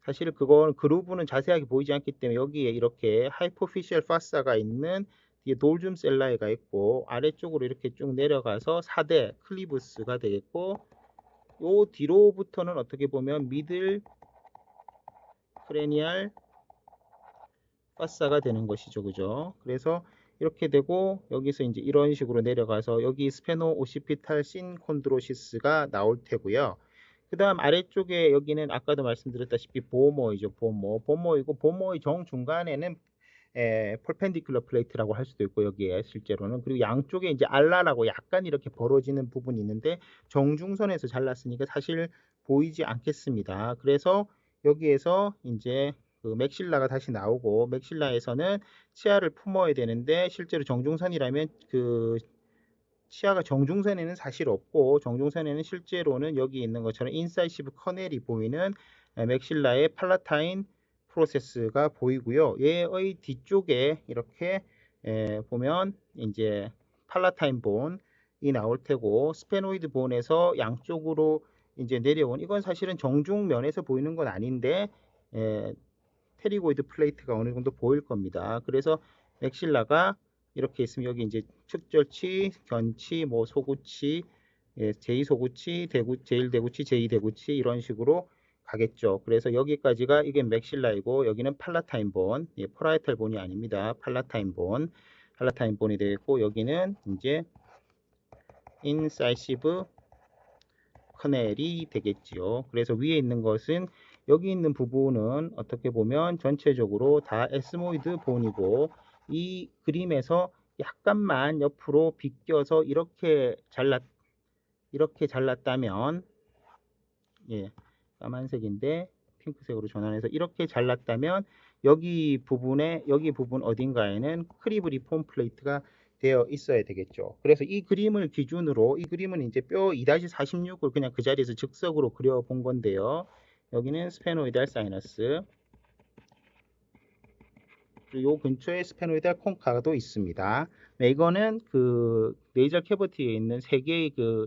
Speaker 1: 사실 그건 그루브는 자세하게 보이지 않기 때문에 여기에 이렇게 하이포피셜 파사가 있는 뒤에 돌줌 셀라이가 있고 아래쪽으로 이렇게 쭉 내려가서 4대 클리브스가 되겠고, 요 뒤로부터는 어떻게 보면 미들 크레니알 파사가 되는 것이죠. 그죠? 그래서 이렇게 되고 여기서 이제 이런 식으로 내려가서 여기 스페노 오시피탈 신콘드로시스가 나올 테고요. 그 다음 아래쪽에 여기는 아까도 말씀드렸다시피 보모이죠. 보모이고 보모의 정중간에는 펄펜디큘러 플레이트라고 할 수도 있고 여기에 실제로는, 그리고 양쪽에 이제 알라라고 약간 이렇게 벌어지는 부분이 있는데 정중선에서 잘랐으니까 사실 보이지 않겠습니다. 그래서 여기에서 이제 그 맥실라가 다시 나오고, 맥실라에서는 치아를 품어야 되는데 실제로 정중선이라면 그 치아가 정중선에는 사실 없고 정중선에는 실제로는 여기 있는 것처럼 인사이시브 커넬이 보이는 맥실라의 팔라타인 프로세스가 보이고요. 얘의 뒤쪽에 이렇게 보면 이제 팔라타인 본이 나올 테고, 스페노이드 본에서 양쪽으로 이제 내려온, 이건 사실은 정중면에서 보이는 건 아닌데 테리고이드 플레이트가 어느 정도 보일 겁니다. 그래서 맥실라가 이렇게 있으면 여기 이제 측절치, 견치, 뭐 소구치, 제2소구치, 제1대구치, 제2대구치 이런 식으로 가겠죠. 그래서 여기까지가 이게 맥실라이고 여기는 팔라타인 본, 포라이탈 본이 아닙니다. 팔라타인 본이 되겠고, 여기는 이제 인사이시브 커넬이 되겠지요. 그래서 위에 있는 것은 여기 있는 부분은 어떻게 보면 전체적으로 다 에스모이드 본이고, 이 그림에서 약간만 옆으로 비껴서 이렇게 잘랐다면, 까만색인데 핑크색으로 전환해서 이렇게 잘랐다면 여기 부분 어딘가에는 크리브 리폼 플레이트가 되어 있어야 되겠죠. 그래서 이 그림을 기준으로 이 그림은 이제 뼈 2-46을 그냥 그 자리에서 즉석으로 그려본 건데요. 여기는 스페노이달 사이너스, 요 근처에 스페노이달 콩카도 있습니다. 네, 이거는 그 네이절 캐버티에 있는 세 개의 그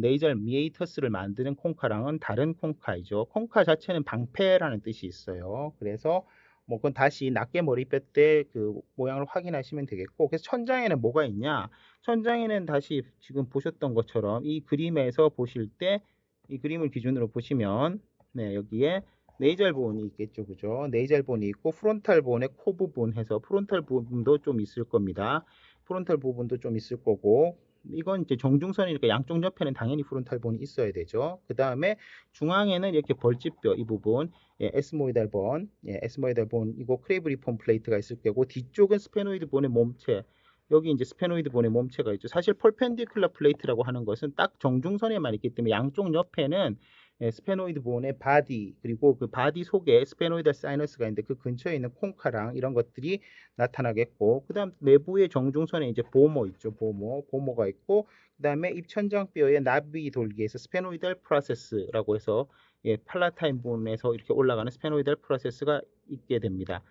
Speaker 1: 네이절 미에이터스를 만드는 콩카랑은 다른 콩카이죠. 콩카 자체는 방패라는 뜻이 있어요. 그래서 뭐 그건 다시 낱개 머리뼈 때 그 모양을 확인하시면 되겠고, 그래서 천장에는 뭐가 있냐? 천장에는 다시 지금 보셨던 것처럼 이 그림에서 보실 때 이 그림을 기준으로 보시면 네, 여기에 네이절 본이 있겠죠, 그죠? 네이절 본이 있고 프론탈 본의 코 부분 해서 프론탈 부분도 좀 있을 겁니다. 프론탈 부분도 좀 있을 거고, 이건 이제 정중선이니까 양쪽 옆에는 당연히 프론탈 본이 있어야 되죠. 그 다음에 중앙에는 이렇게 벌집뼈 이 부분, 예, 에스모이달 본, 예, 에스모이달 본이고 크레이브리폼 플레이트가 있을 거고, 뒤쪽은 스페노이드 본의 몸체. 여기 이제 스페노이드 본의 몸체가 있죠. 사실 펄펜디큘러 플레이트라고 하는 것은 딱 정중선에만 있기 때문에 양쪽 옆에는 예, 스페노이드 본의 바디, 그리고 그 바디 속에 스페노이드 사이너스가 있는데 그 근처에 있는 콩카랑 이런 것들이 나타나겠고, 그 다음 내부의 정중선에 이제 보모 있죠. 보모가 있고, 그 다음에 입천장뼈의 나비 돌기에서 스페노이달 프로세스라고 해서 예, 팔라타인 본에서 이렇게 올라가는 스페노이달 프로세스가 있게 됩니다.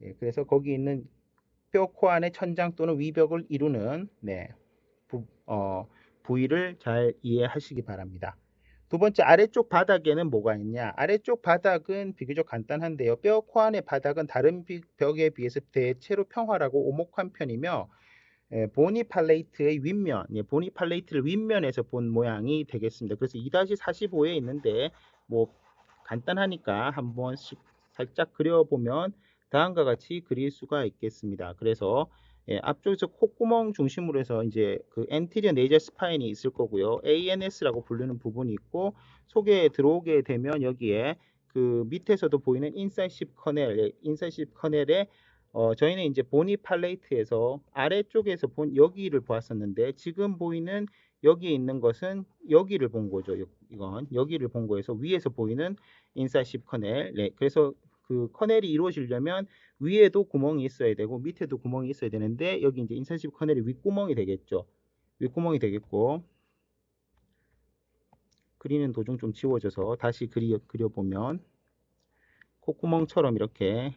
Speaker 1: 예, 그래서 거기 있는 뼈 코 안의 천장 또는 위벽을 이루는 네, 부위를 잘 이해하시기 바랍니다. 두 번째, 아래쪽 바닥에는 뭐가 있냐? 아래쪽 바닥은 비교적 간단한데요. 뼈 코 안의 바닥은 다른 벽에 비해서 대체로 평활하고 오목한 편이며, 보니 팔레이트의 윗면, 예, 보니 팔레이트를 윗면에서 본 모양이 되겠습니다. 그래서 2-45에 있는데 뭐 간단하니까 한번 살짝 그려보면 다음과 같이 그릴 수가 있겠습니다. 그래서 예, 앞쪽에서 콧구멍 중심으로 해서 이제 그 엔티리어 네이저 스파인이 있을 거고요. ANS라고 부르는 부분이 있고, 속에 들어오게 되면 여기에 그 밑에서도 보이는 인사이시브 커넬, 인사이시브 커넬에 저희는 이제 보니 팔레이트에서 아래쪽에서 본 여기를 보았었는데, 지금 보이는 여기에 있는 것은 여기를 본 거죠. 이건 여기를 본 거에서 위에서 보이는 인사이시브 커넬. 네, 그래서 그 커넬이 이루어지려면 위에도 구멍이 있어야 되고 밑에도 구멍이 있어야 되는데, 여기 이제 인사이시브 커넬이 윗구멍이 되겠죠. 윗구멍이 되겠고, 그리는 도중 좀 지워져서 다시 그려보면 콧구멍처럼 이렇게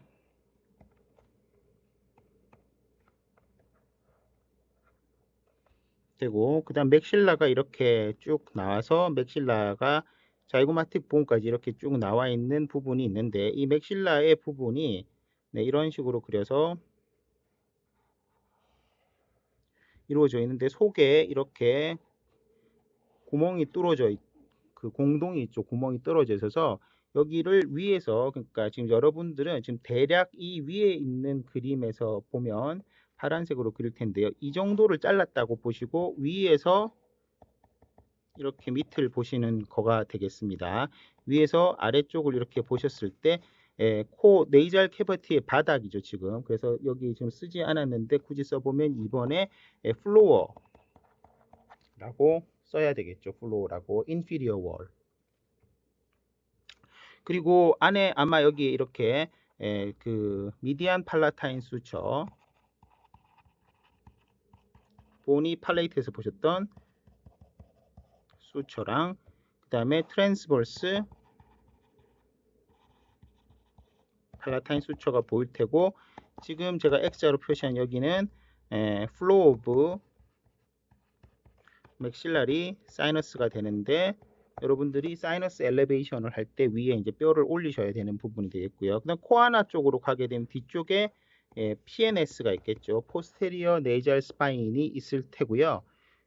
Speaker 1: 되고, 그 다음 맥실라가 이렇게 쭉 나와서 맥실라가 자이고마틱 부분까지 이렇게 쭉 나와 있는 부분이 있는데, 이 맥실라의 부분이 네, 이런 식으로 그려서 이루어져 있는데, 속에 이렇게 구멍이 뚫어져 그 공동이 있죠. 구멍이 떨어져 있어서 여기를 위에서, 그러니까 지금 여러분들은 지금 대략 이 위에 있는 그림에서 보면 파란색으로 그릴 텐데요. 이 정도를 잘랐다고 보시고 위에서 이렇게 밑을 보시는 거가 되겠습니다. 위에서 아래쪽을 이렇게 보셨을 때 코 네이잘 캐버티의 바닥이죠, 지금. 그래서 여기 지금 쓰지 않았는데 굳이 써보면 이번에 플로어라고 써야 되겠죠. 플로어라고, 인피리어 월. 그리고 안에 아마 여기 이렇게 그 미디안 팔라타인 수처, 보니 팔레이트에서 보셨던 수처랑 그 다음에 트랜스버스 팔라타인 수처가 보일 테고, 지금 제가 X자로 표시한 여기는 플로우 오브 맥실라리 사이너스가 되는데, 여러분들이 사이너스 엘리베이션을 할 때 위에 이제 뼈를 올리셔야 되는 부분이 되겠고요. 그다음 코 하나 쪽으로 가게 되면 뒤쪽에 PNS가 있겠죠. 포스테리어 네이잘 스파인이 있을 테고요.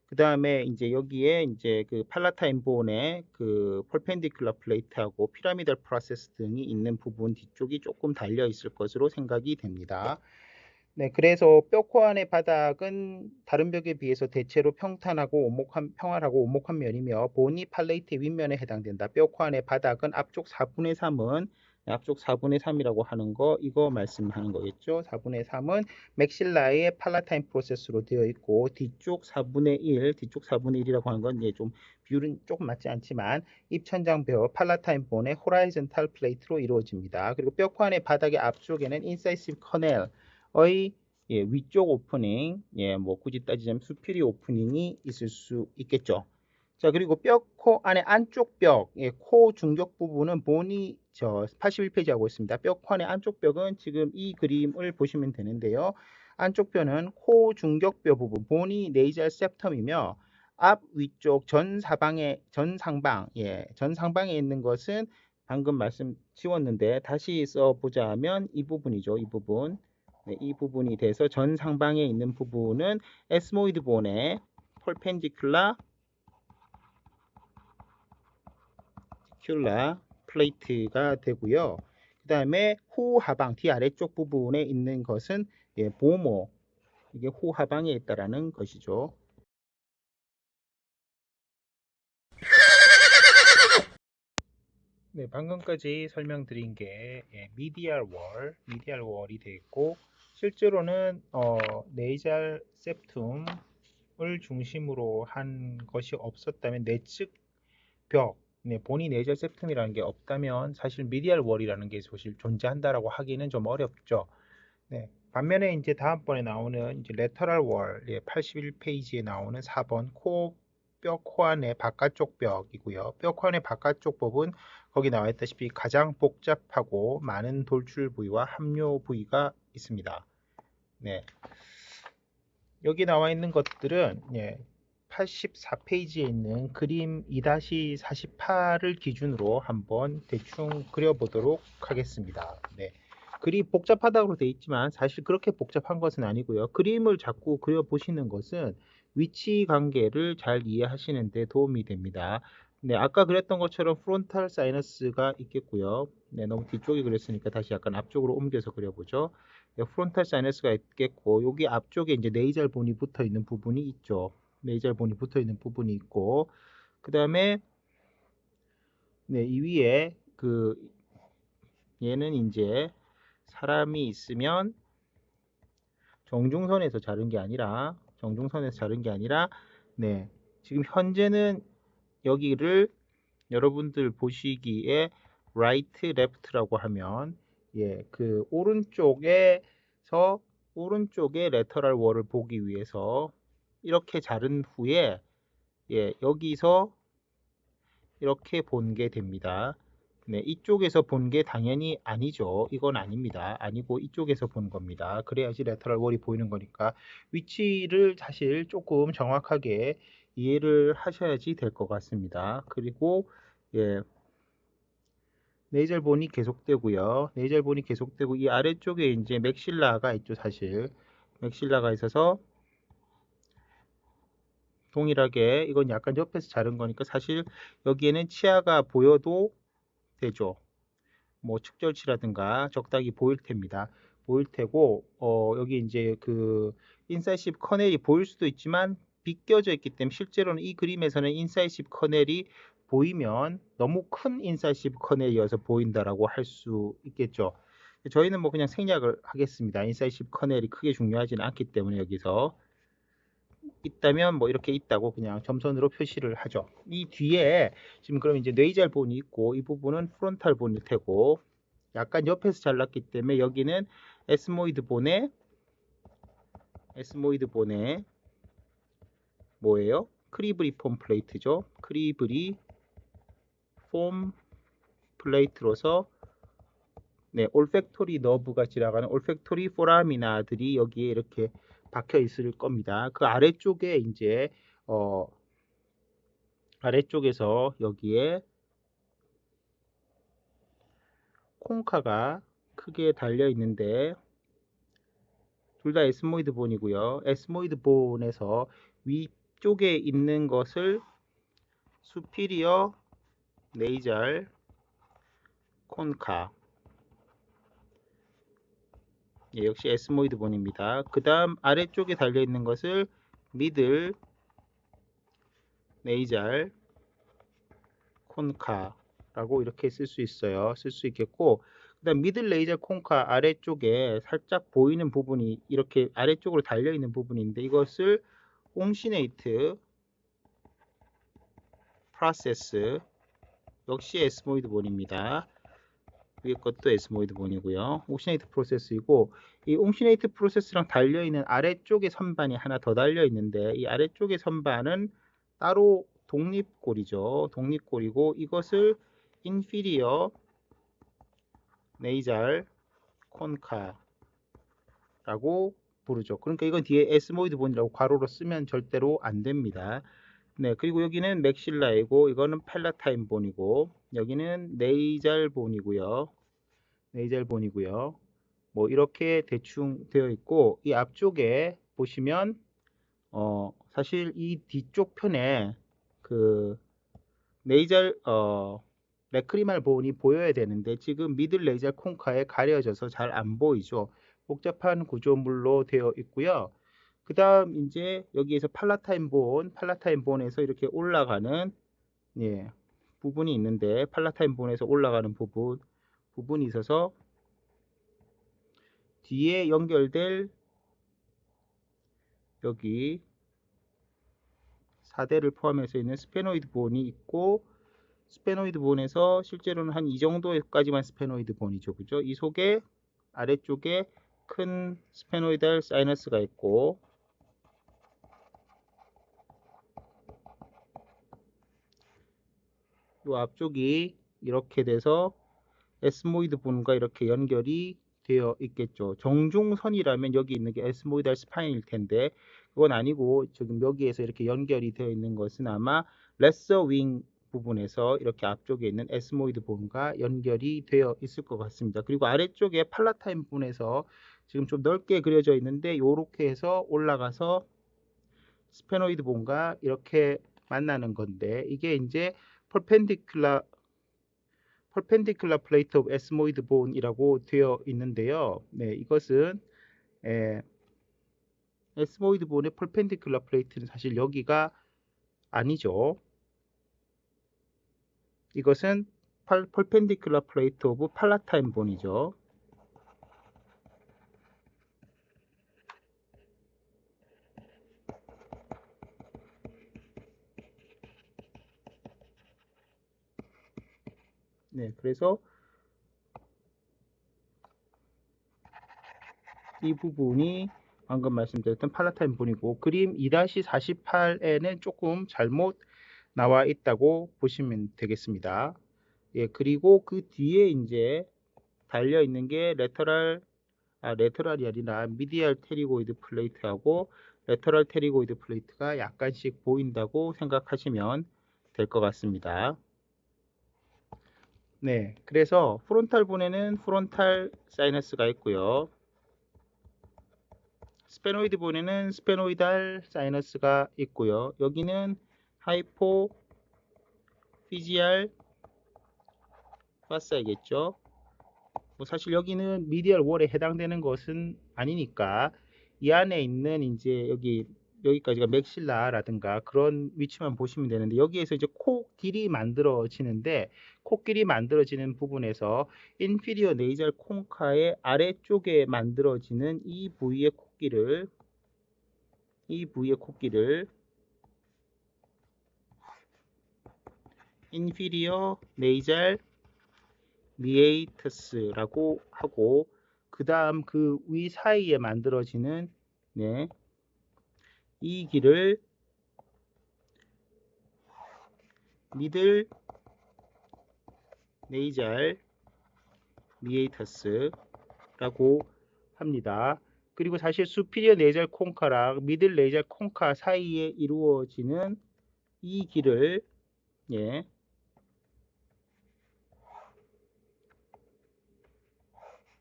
Speaker 1: 그 다음에 이제 여기에 이제 그 팔라타인 본의 그 펄펜디큘러 플레이트하고 피라미달 프로세스 등이 있는 부분 뒤쪽이 조금 달려 있을 것으로 생각이 됩니다. 네, 그래서 뼈코 안의 바닥은 다른 벽에 비해서 대체로 평탄하고 평활하고 오목한 면이며, 보니 팔레이트 윗면에 해당된다. 뼈코 안의 바닥은 앞쪽 4분의 3은 앞쪽 4분의 3이라고 하는 거, 이거 말씀하는 거겠죠. 4분의 3은 맥실라의 팔라타인 프로세스로 되어 있고, 뒤쪽 4분의 1이라고 하는 건 좀 비율은 조금 맞지 않지만 입천장뼈 팔라타인 본의 호라이즌탈 플레이트로 이루어집니다. 그리고 뼈코 안의 바닥의 앞쪽에는 인사이시브 커넬 의 예, 위쪽 오프닝, 예, 뭐 굳이 따지자면 수피리 오프닝이 있을 수 있겠죠. 자, 그리고 코 안에 안쪽 벽, 예, 코 중격 부분은 본이 81페이지 하고 있습니다. 코 안에 안쪽 벽은 지금 이 그림을 보시면 되는데요. 안쪽 뼈는 코 중격뼈 부분, 본이 네이잘 septum이며 앞 위쪽 전상방, 예, 전상방에 있는 것은 방금 말씀 지웠는데 다시 써보자 하면 이 부분이죠. 이 부분. 네, 이 부분이 돼서 전상방에 있는 부분은 에스모이드 본의 펄펜디큘라 플레이트가 되고요. 그 다음에 후하방, 뒤 아래쪽 부분에 있는 것은 예, 보모, 이게 후하방에 있다라는 것이죠. 네, 방금까지 설명드린 게 예, 미디알 월이 되어 있고 실제로는 네이잘 septum을 중심으로 한 것이 없었다면 내측 벽, 네, 본이 네이잘 septum이라는 게 없다면 사실 미디알 월이라는 게 사실 존재한다라고 하기는 좀 어렵죠. 네, 반면에 이제 다음번에 나오는 이제 레터럴 월, 예, 81페이지에 나오는 4번 뼈 코 안의 바깥쪽 벽이고요. 뼈 코 안의 바깥쪽 부분 거기 나와 있다시피 가장 복잡하고 많은 돌출 부위와 합류 부위가 있습니다. 네, 여기 나와 있는 것들은 예, 84페이지에 있는 그림 2-48을 기준으로 한번 대충 그려보도록 하겠습니다. 네. 그리 복잡하다고 되어 있지만 사실 그렇게 복잡한 것은 아니고요. 그림을 자꾸 그려보시는 것은 위치 관계를 잘 이해하시는 데 도움이 됩니다. 네, 아까 그랬던 것처럼 프론탈 사이너스가 있겠고요. 네, 너무 뒤쪽에 그렸으니까 다시 약간 앞쪽으로 옮겨서 그려보죠. 네, 프론탈 사이너스가 있겠고 여기 앞쪽에 이제 네이잘 본이 붙어 있는 부분이 있죠. 네이잘 본이 붙어 있는 부분이 있고 그 다음에 네, 이 위에 얘는 이제 사람이 있으면 정중선에서 자른 게 아니라 네, 지금 현재는 여기를 여러분들 보시기에 right, left라고 하면 예, 그 오른쪽에 레터럴 월을 보기 위해서 이렇게 자른 후에 예, 여기서 이렇게 본 게 됩니다. 네, 이쪽에서 본 게 당연히 아니죠. 이건 아닙니다. 아니고 이쪽에서 본 겁니다. 그래야지 레터럴 월이 보이는 거니까 위치를 사실 조금 정확하게 이해를 하셔야지 될 것 같습니다. 그리고 예, 네이잘 본이 계속되고요. 네이잘 본이 계속되고 이 아래쪽에 이제 맥실라가 있죠, 사실. 맥실라가 있어서 동일하게 이건 약간 옆에서 자른 거니까 사실 여기에는 치아가 보여도 되죠. 뭐 측절치라든가 적당히 보일 테입니다. 보일 테고 여기 이제 그 인사이시브 커넬이 보일 수도 있지만 비껴져 있기 때문에 실제로는 이 그림에서는 인사이시브 커넬이 보이면 너무 큰 인사이시브 커넬이어서 보인다라고 할 수 있겠죠. 저희는 뭐 그냥 생략을 하겠습니다. 인사이시브 커넬이 크게 중요하지는 않기 때문에 여기서 있다면 뭐 이렇게 있다고 그냥 점선으로 표시를 하죠. 이 뒤에 지금 그럼 이제 뇌이잘 본이 있고 이 부분은 프론탈 본일 테고 약간 옆에서 잘랐기 때문에 여기는 에스모이드 본의 뭐예요? 크리브리 폼 플레이트죠. 크리브리 폼 플레이트로서 네, 올팩토리 너브가 지나가는 올팩토리 포라미나들이 여기에 이렇게 박혀 있을 겁니다. 그 아래쪽에 이제 아래쪽에서 여기에 콩카가 크게 달려 있는데 둘 다 에스모이드 본이고요. 에스모이드 본에서 위쪽에 있는 것을 수피리어 네이잘 콘카 예, 역시 에스모이드 본입니다. 그 다음 아래쪽에 달려있는 것을 미들 네이잘 콘카 라고 이렇게 쓸 수 있어요. 쓸 수 있겠고 그 다음 미들 네이잘 콘카 아래쪽에 살짝 보이는 부분이 이렇게 아래쪽으로 달려있는 부분인데 이것을 옹시네이트 프로세스 역시 에스모이드 본입니다. 위에 것도 에스모이드 본이고요. 옹시네이트 프로세스이고, 이 옹시네이트 프로세스랑 달려있는 아래쪽에 선반이 하나 더 달려있는데, 이 아래쪽의 선반은 따로 독립골이죠. 독립골이고, 이것을 인피리어 네이잘 콘카라고 부르죠. 그러니까 이건 뒤에 에스모이드 본이라고 괄호로 쓰면 절대로 안 됩니다. 네, 그리고 여기는 맥실라이고, 이거는 팔라타인 본이고, 여기는 네이잘 본이고요. 네이잘 본이고요. 뭐 이렇게 대충 되어 있고, 이 앞쪽에 보시면 사실 이 뒤쪽 편에 그 네이잘 레크리말 본이 보여야 되는데 지금 미들 네이잘 콩카에 가려져서 잘 안 보이죠. 복잡한 구조물로 되어 있고요. 그 다음 이제 여기에서 팔라타인 본에서 이렇게 올라가는 예, 부분이 있는데, 팔라타인 본에서 올라가는 부분이 있어서 뒤에 연결될 여기 4대를 포함해서 있는 스페노이드 본이 있고, 스페노이드 본에서 실제로는 한 이 정도까지만 스페노이드 본이죠. 그죠? 이 속에 아래쪽에 큰 스페노이달 사이너스가 있고, 이 앞쪽이 이렇게 돼서 에스모이드 본과 이렇게 연결이 되어 있겠죠. 정중선이라면 여기 있는 게 에스모이달 스파인일 텐데 그건 아니고 지금 여기에서 이렇게 연결이 되어 있는 것은 아마 레서 윙 부분에서 이렇게 앞쪽에 있는 에스모이드 본과 연결이 되어 있을 것 같습니다. 그리고 아래쪽에 팔라타인 부분에서 지금 좀 넓게 그려져 있는데 이렇게 해서 올라가서 스페노이드 본과 이렇게 만나는 건데, 이게 이제 perpendicular plate of ethmoid bone이라고 되어 있는데요. 네, 이것은 ethmoid bone의 perpendicular plate는 사실 여기가 아니죠. 이것은 perpendicular plate of palatine bone이죠. 네, 그래서 이 부분이 방금 말씀드렸던 팔라타인 본이고, 그림 2-48에는 조금 잘못 나와 있다고 보시면 되겠습니다. 예, 그리고 그 뒤에 이제 달려 있는 게 레터럴이 아니라 미디얼 테리고이드 플레이트하고 레터럴 테리고이드 플레이트가 약간씩 보인다고 생각하시면 될 것 같습니다. 네, 그래서 프론탈 본에는 프론탈 사이너스가 있고요. 스페노이드 본에는 스페노이달 사이너스가 있고요. 여기는 하이포피지알 파사이겠죠. 뭐 사실 여기는 미디얼 월에 해당되는 것은 아니니까 이 안에 있는 이제 여기까지가 맥실라라든가 그런 위치만 보시면 되는데, 여기에서 이제 코끼리 만들어지는데, 코끼리 만들어지는 부분에서 인피리어 네이잘 콩카의 아래쪽에 만들어지는 이 부위의 코끼를 인피리어 네이잘 미에이터스라고 하고, 그 다음 그 위 사이에 만들어지는 네, 이 길을 미들 네이잘 미에이터스라고 합니다. 그리고 사실 수피리어 네이잘 콩카랑 미들 네이잘 콩카 사이에 이루어지는 이 길을 예,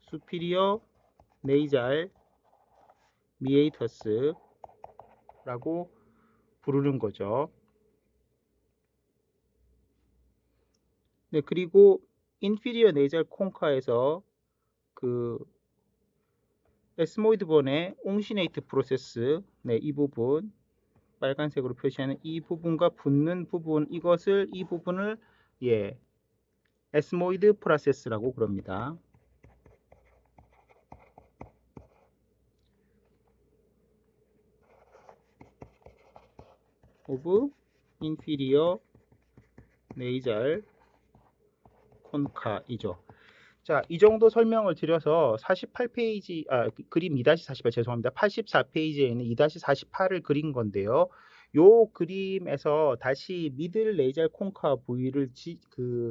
Speaker 1: 수피리어 네이잘 미에이터스라고 부르는 거죠. 네, 그리고 인피리어 네이잘 콩카에서 그 에스모이드 본의 옹시네이트 프로세스, 네, 이 부분 빨간색으로 표시하는 이 부분과 붙는 부분, 이 부분을 예, 에스모이드 프로세스라고 그럽니다. 오브 인피리어 네이잘 콘카이죠. 자, 이 정도 설명을 드려서 48페이지, 그림 2-48 죄송합니다. 84페이지에 있는 2-48을 그린 건데요. 요 그림에서 다시 미들 레이저 콩카 부위를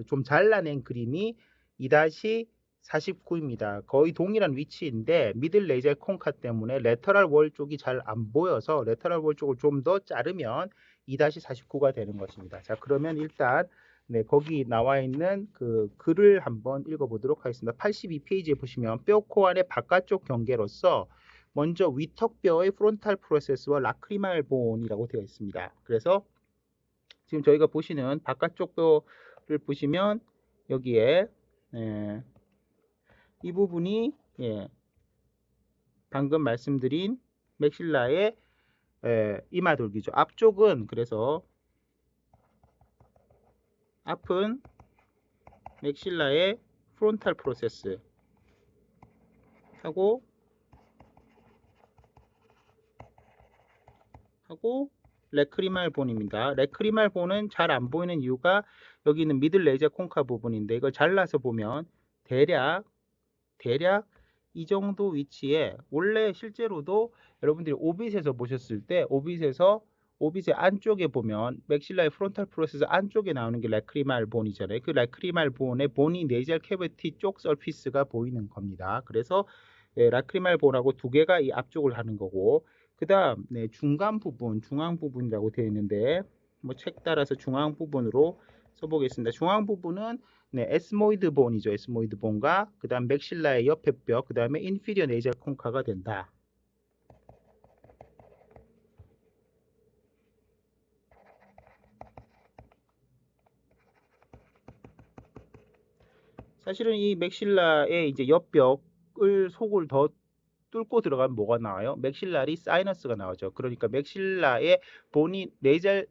Speaker 1: 좀 잘라낸 그림이 2-49입니다. 거의 동일한 위치인데 미들 레이저 콩카 때문에 레터럴 월 쪽이 잘 안 보여서 레터럴 월 쪽을 좀 더 자르면 2-49가 되는 것입니다. 자, 그러면 일단 네, 거기 나와 있는 그 글을 한번 읽어보도록 하겠습니다. 82페이지에 보시면 뼈 코 안의 바깥쪽 경계로서 먼저 위턱뼈의 프론탈 프로세스와 라크리말 본이라고 되어 있습니다. 그래서 지금 저희가 보시는 바깥쪽 뼈를 보시면 여기에 이 부분이 방금 말씀드린 맥실라의 이마돌기죠. 앞쪽은 그래서 앞은 맥실라의 프론탈 프로세스 하고 레크리말 본입니다. 레크리말 본은 잘 안 보이는 이유가 여기 있는 미들 레이저 콩카 부분인데 이걸 잘라서 보면 대략 이 정도 위치에 원래 실제로도 여러분들이 오빗에서 보셨을 때 오빗의 안쪽에 보면 맥실라의 프론탈 프로세스 안쪽에 나오는 게 레크리말 본이잖아요. 그 레크리말 본의 본이 네이절 캐비티 쪽 서피스가 보이는 겁니다. 그래서 라크리말 본하고 두 개가 이 앞쪽을 하는 거고 그 다음 중간 부분, 중앙 부분이라고 되어 있는데 뭐 책 따라서 중앙 부분으로 써보겠습니다. 중앙 부분은 에스모이드 본이죠. 에스모이드 본과 그 다음 맥실라의 옆에 뼈, 그 다음에 인피리어 네이절 콩카가 된다. 사실은 이 맥실라의 이제 옆벽을 속을 더 뚫고 들어가면 뭐가 나와요? 맥실라리 사이너스가 나오죠. 그러니까 맥실라의 본이 네이절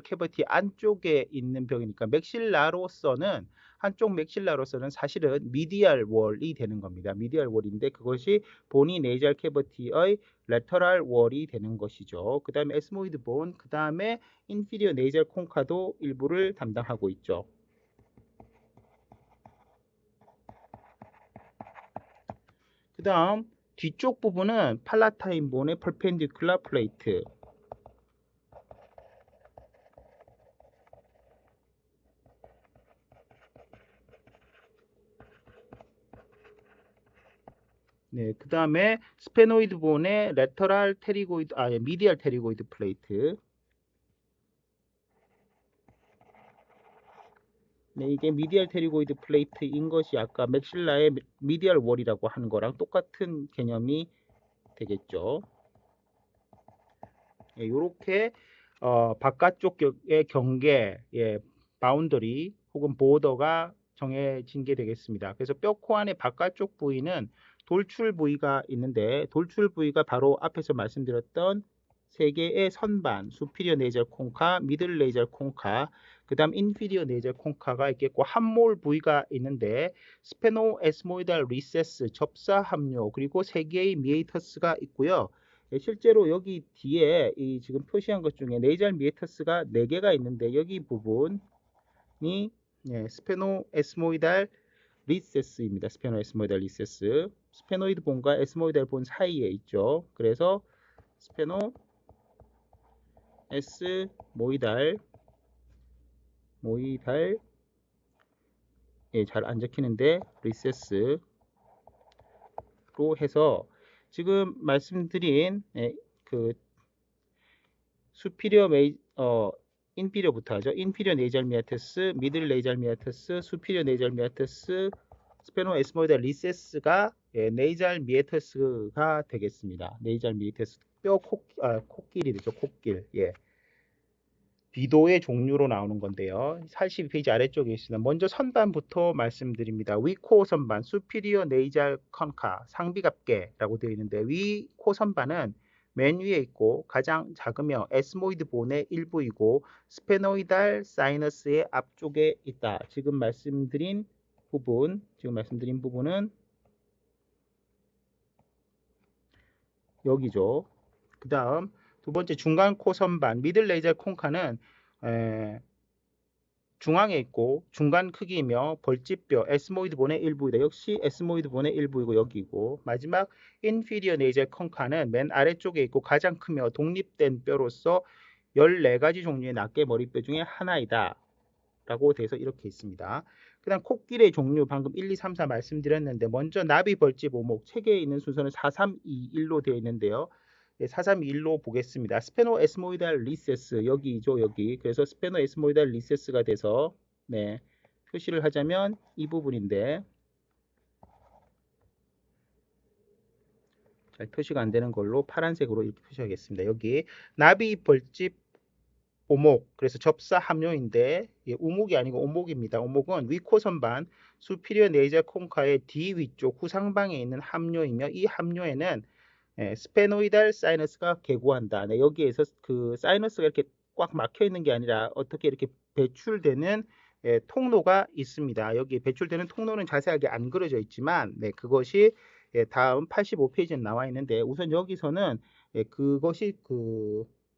Speaker 1: 캐비티 안쪽에 있는 벽이니까 맥실라로서는 한쪽 맥실라로서는 사실은 미디얼 월이 되는 겁니다. 미디얼 월인데 그것이 본이 네이절 캐비티의 레터럴 월이 되는 것이죠. 그 다음에 에스모이드 본, 그 다음에 인피리어 네이절 콩카도 일부를 담당하고 있죠. 그 다음 뒤쪽 부분은 팔라타인 본의 퍼펜디큘러 플레이트. 네, 그 다음에 스페노이드 본의 레터럴 테리고이드, 미디얼 테리고이드 플레이트. 네, 이게 미디얼 테리고이드 플레이트인 것이 아까 맥실라의 미디얼 월이라고 하는 거랑 똑같은 개념이 되겠죠. 예, 요렇게 바깥쪽의 경계, 바운더리 혹은 보더가 정해진 게 되겠습니다. 그래서 뼈 코 안의 바깥쪽 부위는 돌출 부위가 있는데 돌출 부위가 바로 앞에서 말씀드렸던 세 개의 선반, 수피리어 네이절 콩카, 미들 레이저 콩카, 그 다음 인피리어 네이저 콩카가 있겠고 함몰 부위가 있는데 스페노 에스모이달 리세스, 접사 함료, 그리고 세 개의 미에이터스가 있고요. 실제로 여기 뒤에 이 지금 표시한 것 중에 네이절 미에터스가 4개가 있는데 여기 부분이 스페노 에스모이달 리세스입니다. 스페노 에스모이달 리세스. 스페노이드 본과 에스모이달 본 사이에 있죠. 그래서 스페노 에스모이달 잘 안 적히는데 리세스로 해서 지금 말씀드린 그 수피리어 인피리어부터 하죠. 인피리어 네이절 미아테스, 미들 네이절 미아테스, 수피리어 네이절 미아테스, 스페노 에스모이달 리세스가 네이절 미아테스가 되겠습니다. 네이절 미아테스 코끼리 되죠. 코길. 비도의 종류로 나오는 건데요. 82페이지 아래쪽에 있습니다. 먼저 선반부터 말씀드립니다. 위코 선반, 수피리어 네이절 컨카, 상비갑계라고 되어 있는데 위코 선반은 맨 위에 있고 가장 작으며 에스모이드 본의 일부이고 스페노이달 사이너스의 앞쪽에 있다. 지금 말씀드린 부분은 여기죠. 그 다음 두 번째 중간 코 선반, 미들 레이저 콩카는 중앙에 있고 중간 크기이며 벌집뼈 에스모이드 본의 일부이다. 역시 에스모이드 본의 일부이고 여기고 마지막 인피리어 네이젤 컨카는 맨 아래쪽에 있고 가장 크며 독립된 뼈로서 14가지 종류의 낱개 머리뼈 중에 하나이다. 라고 돼서 이렇게 있습니다. 그 다음 코끼리의 종류 방금 1, 2, 3, 4 말씀드렸는데 먼저 나비, 벌집, 오목 책에 있는 순서는 4, 3, 2, 1로 되어 있는데요. 4, 3, 2, 1로 보겠습니다. 스페노 에스모이달 리세스 여기죠 여기. 그래서 스페노 에스모이달 리세스가 돼서 네, 표시를 하자면 이 부분인데 잘 표시가 안 되는 걸로 파란색으로 이렇게 표시하겠습니다. 여기 나비, 벌집, 오목, 그래서 접사 함료인데 우목이 아니고 오목입니다. 오목은 위코 선반 수피리어 네이저 콩카의 뒤 위쪽 후상방에 있는 함료이며 이 함료에는 스페노이달 사이너스가 계고한다. 네, 여기에서 그 사이너스가 이렇게 꽉 막혀 있는 게 아니라 어떻게 이렇게 배출되는 통로가 있습니다. 여기 배출되는 통로는 자세하게 안 그려져 있지만 네, 그것이 다음 85페이지에 나와 있는데 우선 여기서는 그것이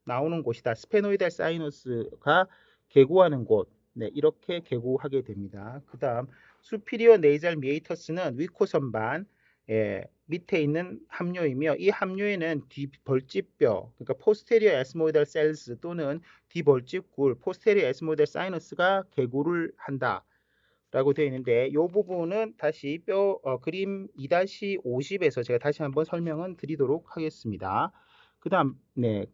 Speaker 1: 나오는 곳이다. 스페노이달 사이너스가 계고하는 곳. 네, 이렇게 계고하게 됩니다. 그 다음 수피리어 네이잘 미에이터스는 위코 선반 밑에 있는 함료이며 이 함료에는 뒤벌집뼈 그러니까 포스테리어 에스모이달 셀스 또는 뒤벌집굴 포스테리어 에스모이달 사이너스가 계고를 한다 라고 되어 있는데 이 부분은 다시 그림 2-50에서 제가 다시 한번 설명을 드리도록 하겠습니다. 그 다음 네,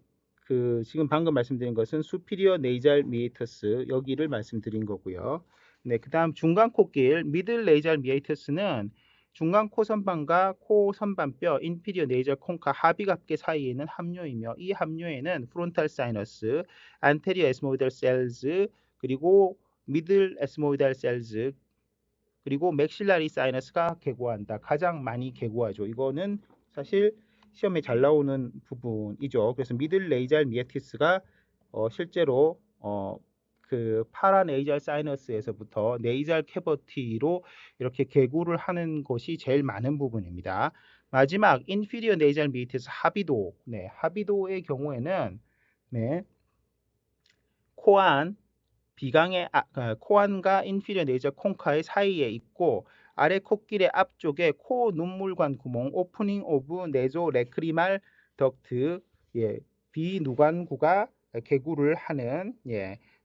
Speaker 1: 지금 방금 말씀드린 것은 수피리어 네이잘 미에이터스 여기를 말씀드린 거고요. 네, 그 다음 중간 코길 미들 네이잘 미에이터스는 중간 코선반과 코선반뼈 인피리어 네이절 콩카 하비갑계 사이에 있는 함료이며 이 함료에는 프론탈 사이너스, 안테리어 에스모이달 셀즈, 그리고 미들 에스모이달 셀즈, 그리고 맥실라리 사이너스가 계고한다. 가장 많이 계고하죠. 이거는 사실 시험에 잘 나오는 부분이죠. 그래서 미들 네이잘 미에티스가 실제로 그 파라 네이잘 사이너스에서부터 네이잘 캐버티로 이렇게 계구를 하는 것이 제일 많은 부분입니다. 마지막 인피리어 네이잘 미에티스 하비도. 네, 하비도의 경우에는 네, 코안 비강의 코안과 인피리어 네이저 콩카의 사이에 있고 아래 코끼리 앞쪽에 코 눈물관 구멍 오프닝 오브 네조 레크리말 덕트 비누관구가 계구를 하는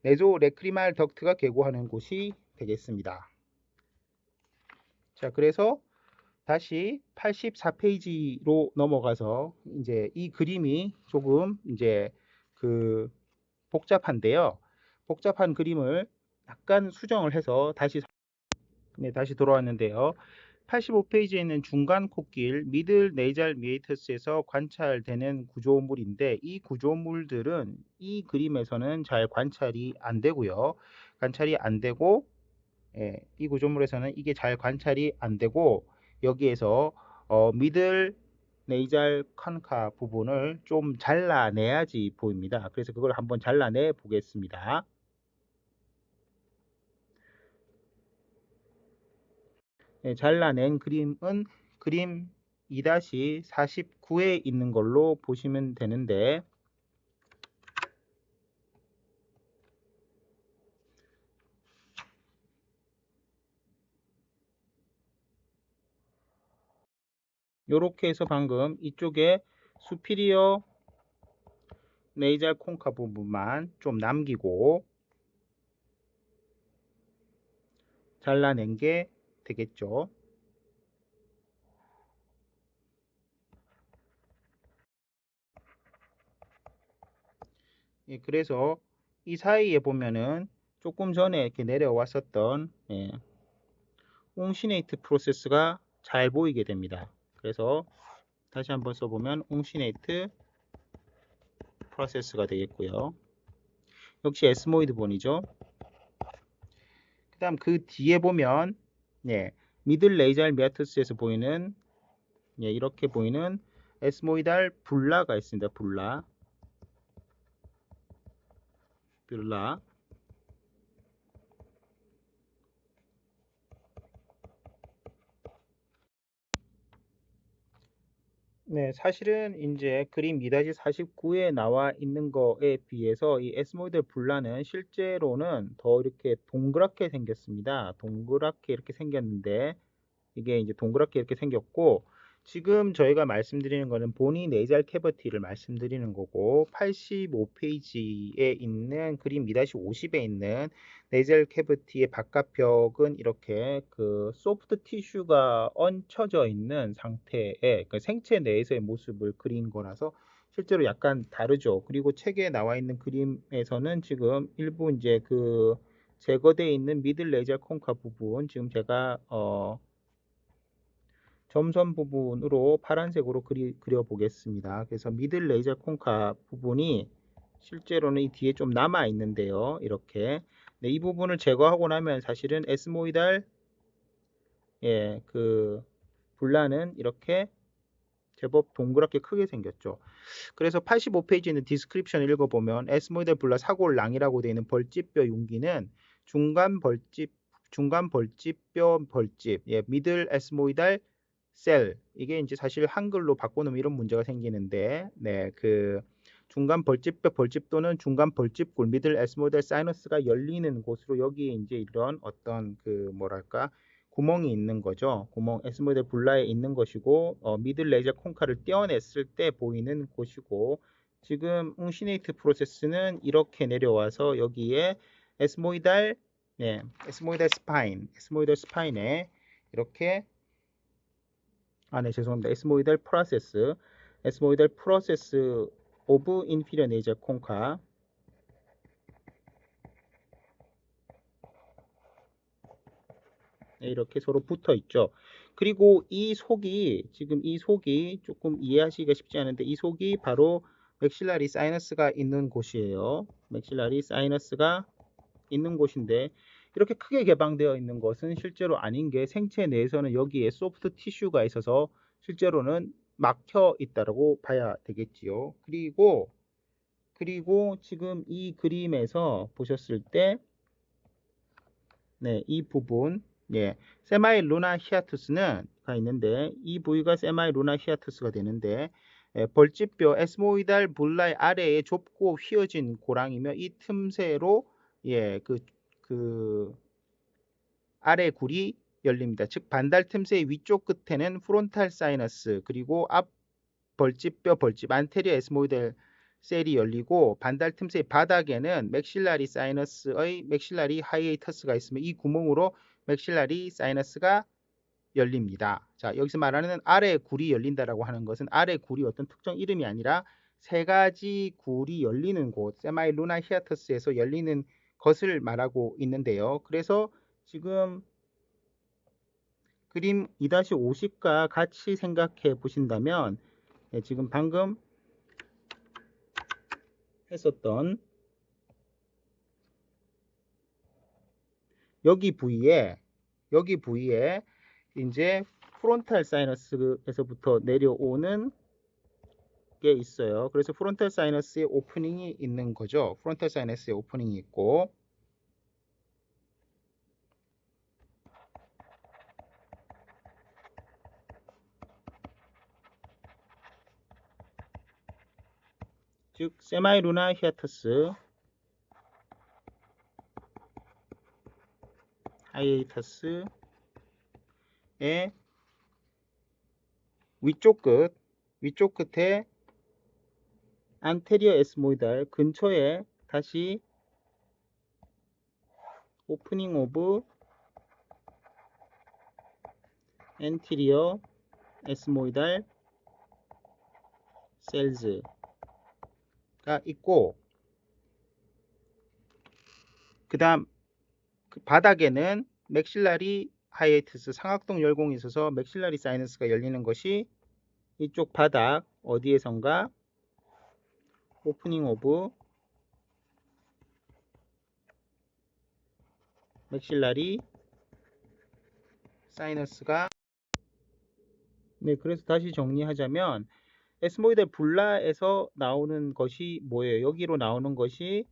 Speaker 1: 네조 레크리말 덕트가 계구하는 곳이 되겠습니다. 자, 그래서 다시 84페이지로 넘어가서 이제 이 그림이 조금 이제 복잡한데요. 복잡한 그림을 약간 수정을 해서 다시 돌아왔는데요. 85페이지에 있는 중간 코길 미들 네이잘 미에이터스에서 관찰되는 구조물인데 이 구조물들은 이 그림에서는 잘 관찰이 안 되고요. 관찰이 안 되고 이 구조물에서는 이게 잘 관찰이 안 되고 여기에서 미들 네이잘 컨카 부분을 좀 잘라내야지 보입니다. 그래서 그걸 한번 잘라내 보겠습니다. 잘라낸 그림은 그림 2-49에 있는 걸로 보시면 되는데 이렇게 해서 방금 이쪽에 수피리어 네이잘 콩카 부분만 좀 남기고 잘라낸 게 되겠죠. 그래서 이 사이에 보면은 조금 전에 이렇게 내려왔었던 옹시네이트 프로세스가 잘 보이게 됩니다. 그래서 다시 한번 써보면 옹시네이트 프로세스가 되겠고요. 역시 에스모이드 본이죠. 그 다음 그 뒤에 보면 미들 레이잘 미아투스에서 보이는 이렇게 보이는 에스모이달 불라가 있습니다. 불라 네, 사실은 이제 그림 2-49에 나와 있는 거에 비해서 이 S모델 불라는 실제로는 더 이렇게 동그랗게 생겼습니다. 동그랗게 이렇게 생겼는데 이게 이제 동그랗게 이렇게 생겼고, 지금 저희가 말씀드리는 거는 보니 네이잘 캐버티를 말씀드리는 거고, 85페이지에 있는 그림 2-50에 있는 네이잘 캐버티의 바깥벽은 이렇게 그 소프트 티슈가 얹혀져 있는 상태의 그 생체 내에서의 모습을 그린 거라서 실제로 약간 다르죠. 그리고 책에 나와 있는 그림에서는 지금 일부 이제 그 제거되어 있는 미들 레이저 콘카 부분, 지금 제가 점선 부분으로 파란색으로 그려 보겠습니다. 그래서 미들 레이저 콘카 부분이 실제로는 이 뒤에 좀 남아 있는데요. 이렇게 네, 이 부분을 제거하고 나면 사실은 에스모이달 그 분란은 이렇게 제법 동그랗게 크게 생겼죠. 그래서 85페이지는 디스크립션 읽어보면 에스모이달 불라 사골랑이라고 되어 있는 벌집뼈 융기는 중간 벌집뼈 벌집, 미들 에스모이달 셀, 이게 이제 사실 한글로 바꿔놓으면 이런 문제가 생기는데, 네, 그 중간 벌집뼈 벌집 또는 중간 벌집골 미들 에스모이달 사이너스가 열리는 곳으로 여기에 이제 이런 어떤 그 뭐랄까 구멍이 있는 거죠. 구멍 에스모이달 불라에 있는 것이고, 미들 레이저 콘카를 떼어냈을 때 보이는 곳이고, 지금 웅시네이트 프로세스는 이렇게 내려와서 여기에 에스모이달 에스모이달 스파인에 이렇게 네, 죄송합니다. 에스모이달 프로세스 오브 인피리어 네이저 콘카, 이렇게 서로 붙어 있죠. 그리고 지금 이 속이 조금 이해하시기가 쉽지 않은데, 이 속이 바로 맥실라리 사이너스가 있는 곳이에요. 맥실라리 사이너스가 있는 곳인데, 이렇게 크게 개방되어 있는 것은 실제로 아닌 게, 생체 내에서는 여기에 소프트 티슈가 있어서 실제로는 막혀 있다고 봐야 되겠지요. 그리고 지금 이 그림에서 보셨을 때, 네, 이 부분, 세마이 루나 히아투스는 가 있는데, 이 부위가 세마이 루나 히아투스가 되는데, 벌집뼈 에스모이달 불라의 아래에 좁고 휘어진 고랑이며, 이 틈새로 그 아래 굴이 열립니다. 즉 반달 틈새의 위쪽 끝에는 프론탈 사이너스, 그리고 앞 벌집뼈 벌집 안테리어 에스모이달 셀이 열리고, 반달 틈새의 바닥에는 맥실라리 사이너스의 맥실라리 하이에이터스가 있으며, 이 구멍으로 맥실라리 사이너스가 열립니다. 자, 여기서 말하는 아래 굴이 열린다라고 하는 것은 아래 굴이 어떤 특정 이름이 아니라 세 가지 굴이 열리는 곳, 세마이 루나 히아터스에서 열리는 것을 말하고 있는데요. 그래서 지금 그림 2-50과 같이 생각해 보신다면, 지금 방금 했었던 여기 부위에 이제 프론탈 사이너스에서부터 내려오는 게 있어요. 그래서 프론탈 사이너스의 오프닝이 있는 거죠. 프론탈 사이너스의 오프닝이 있고, 즉 세마이 루나 히아터스, 하이에이터스의 위쪽 끝에 안테리어 에스모이달 근처에 다시 오프닝 오브 엔티리어 에스모이달 셀즈가 있고, 그 다음 그 바닥에는 맥실라리 하이에이트스 상악동 열공이 있어서 맥실라리 사이너스가 열리는 것이 이쪽 바닥 어디에선가 오프닝 오브 맥실라리 사이너스가, 네, 그래서 다시 정리하자면 에스모이드 불라에서 나오는 것이 뭐예요? 여기로 나오는 것이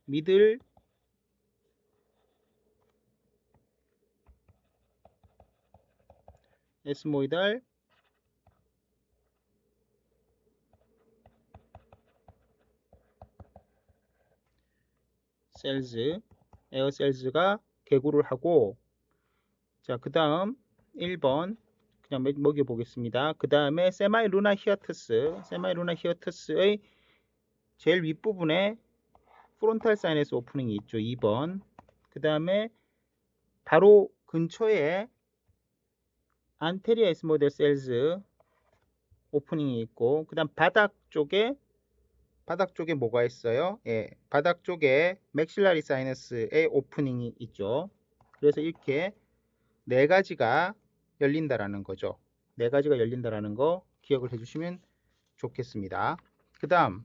Speaker 1: 미들 에스모이달 에어셀즈가 개구를 하고, 자, 그 다음 1번 그냥 먹여 보겠습니다. 그 다음에 세마이루나 히어터스의 제일 윗부분에 프론탈 사이너스 오프닝이 있죠. 2번. 그 다음에 바로 근처에 안테리어 에스모델 셀즈 오프닝이 있고, 그 다음 바닥 쪽에 뭐가 있어요? 예, 바닥 쪽에 맥실라리 사이너스의 오프닝이 있죠. 그래서 이렇게 네 가지가 열린다라는 거죠. 네 가지가 열린다라는 거 기억을 해주시면 좋겠습니다. 그 다음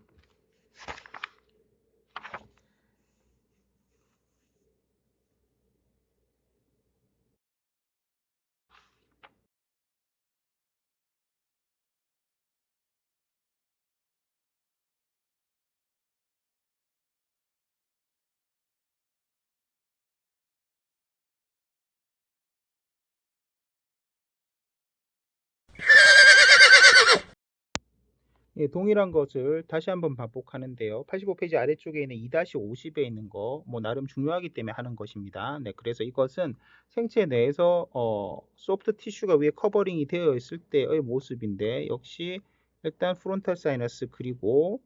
Speaker 1: 예, 동일한 것을 다시 한번 반복하는데요. 85페이지 아래쪽에 있는 2-50에 있는 거, 뭐 나름 중요하기 때문에 하는 것입니다. 네, 그래서 이것은 생체 내에서 소프트 티슈가 위에 커버링이 되어 있을 때의 모습인데, 역시 일단 프론탈 사이너스 그리고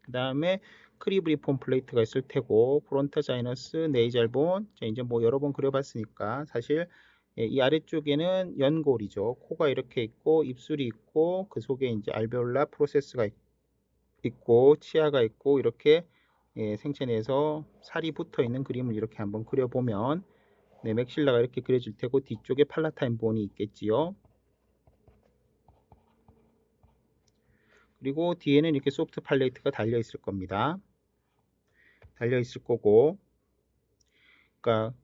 Speaker 1: 그 다음에 크리브리폼 플레이트가 있을 테고, 프론탈 사이너스, 네이잘본, 자, 이제 뭐 여러 번 그려봤으니까 사실 예, 이 아래쪽에는 연골이죠. 코가 이렇게 있고 입술이 있고 그 속에 이제 알베올라 프로세스가 있고 치아가 있고 이렇게 예, 생체 내에서 살이 붙어 있는 그림을 이렇게 한번 그려보면 네, 맥실라가 이렇게 그려질 테고 뒤쪽에 팔라타인 본이 있겠지요. 그리고 뒤에는 이렇게 소프트 팔레이트가 달려 있을 겁니다. 달려 있을 거고, 그러니까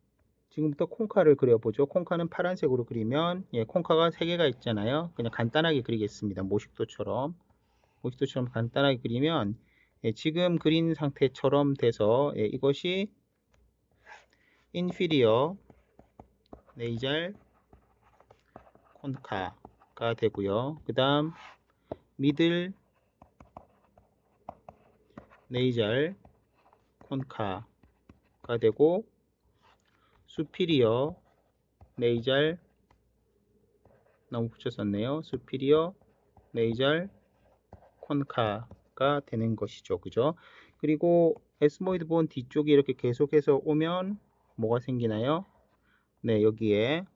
Speaker 1: 지금부터 콩카를 그려보죠. 콩카는 파란색으로 그리면 예, 콩카가 3개가 있잖아요. 그냥 간단하게 그리겠습니다. 모식도처럼 간단하게 그리면 예, 지금 그린 상태처럼 돼서 예, 이것이 인피리어 네이잘 콘카가 되고요. 그 다음 미들 네이잘 콘카가 되고, 수피리어 네이잘, 너무 붙였었네요. 수피리어 네이잘 콘카가 되는 것이죠. 그죠? 그리고 에스모이드 본 뒤쪽에 이렇게 계속해서 오면 뭐가 생기나요? 네, 여기에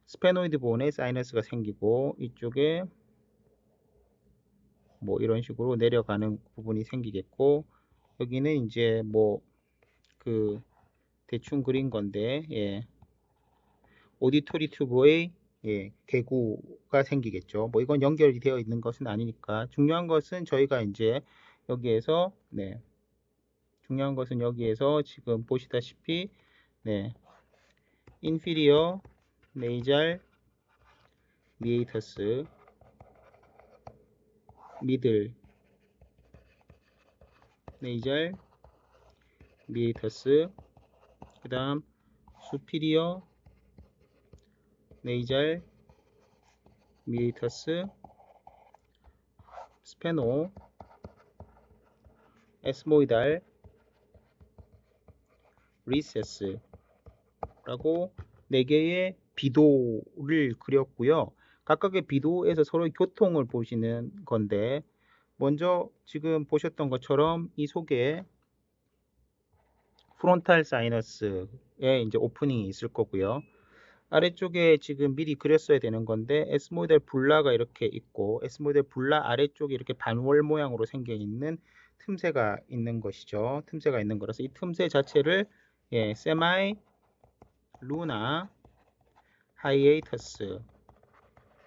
Speaker 1: 스페노이드 본에 사이너스가 생기고 이쪽에 뭐 이런 식으로 내려가는 부분이 생기겠고, 여기는 이제 뭐 그 대충 그린 건데 예, 오디토리 튜브의 예, 개구가 생기겠죠. 뭐 이건 연결이 되어 있는 것은 아니니까. 중요한 것은 저희가 이제 여기에서 네, 중요한 것은 여기에서 지금 보시다시피 네, 인피리어 네이잘 미에이터스, 미들 네이잘 미에이터스, 그 다음 수피리어 네이잘 미에이터스, 스페노 에스모이달 리세스 라고 4개의 비도를 그렸고요. 각각의 비도에서 서로의 교통을 보시는 건데, 먼저 지금 보셨던 것처럼 이 속에 프론탈 사이너스에 이제 오프닝이 있을 거고요. 아래쪽에 지금 미리 그렸어야 되는 건데 S모델 불라가 이렇게 있고, S모델 불라 아래쪽에 이렇게 반월 모양으로 생겨 있는 틈새가 있는 것이죠. 틈새가 있는 거라서 이 틈새 자체를 예, 세마이 루나 하이에이터스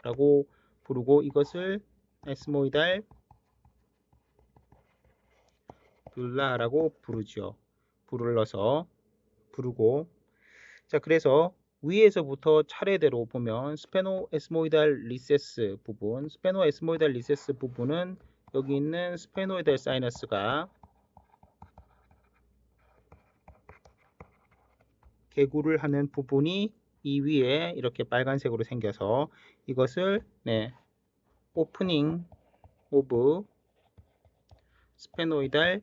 Speaker 1: 라고 부르고, 이것을 에스모이달 불라라고 부르죠. 불러서 부르고, 자, 그래서 위에서부터 차례대로 보면 스페노 에스모이달 리세스 부분, 스페노 에스모이달 리세스 부분은 여기 있는 스페노이달 사이너스가 개구를 하는 부분이 이 위에 이렇게 빨간색으로 생겨서 이것을 네, 오프닝 오브 스페노이달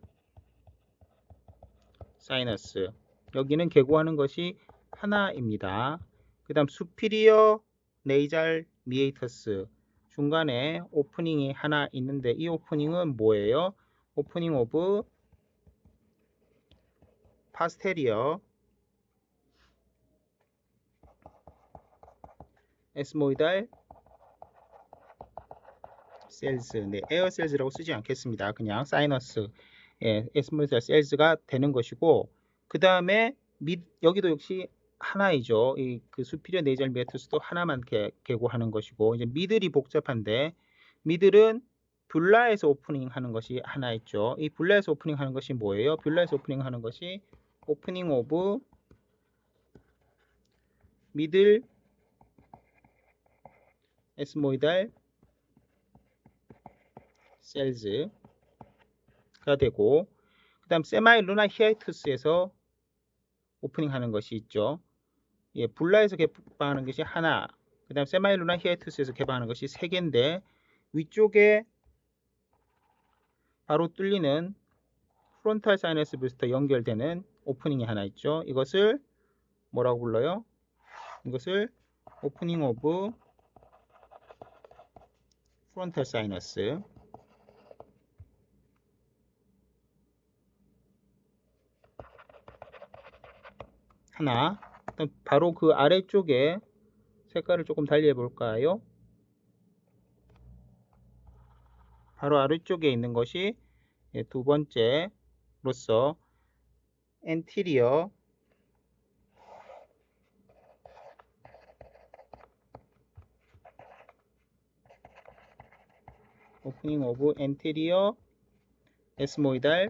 Speaker 1: 사이너스. 여기는 계고하는 것이 하나입니다. 그 다음 superior nasal meatus. 중간에 오프닝이 하나 있는데 이 오프닝은 뭐예요? 오프닝 오브 posterior ethmoidal cells. 네, 에어 셀즈라고 쓰지 않겠습니다. 그냥 사이너스, ethmoidal cells가 되는 것이고, 그 다음에 여기도 역시 하나이죠. 그 superior nasal meatus도 하나만 계고하는 것이고, 이제 미들이 복잡한데, 미들은 뷸라에서 오프닝 하는 것이 하나 있죠. 이 뷸라에서 오프닝 하는 것이 뭐예요? 뷸라에서 오프닝 하는 것이 오프닝 오브 미들 에스모이달 셀즈가 되고, 그 다음 세마이 루나 히아이투스에서 오프닝 하는 것이 있죠. 예, 불라에서 개방하는 것이 하나, 그 다음 세마이 루나 히아이투스에서 개방하는 것이 세 개인데, 위쪽에 바로 뚫리는 프론탈 사이너스 부스터 연결되는 오프닝이 하나 있죠. 이것을 뭐라고 불러요? 이것을 오프닝 오브 프론탈 사이너스. 하나. 바로 그 아래쪽에 색깔을 조금 달리 해볼까요? 바로 아래쪽에 있는 것이 두 번째로서 anterior opening of anterior ethmoidal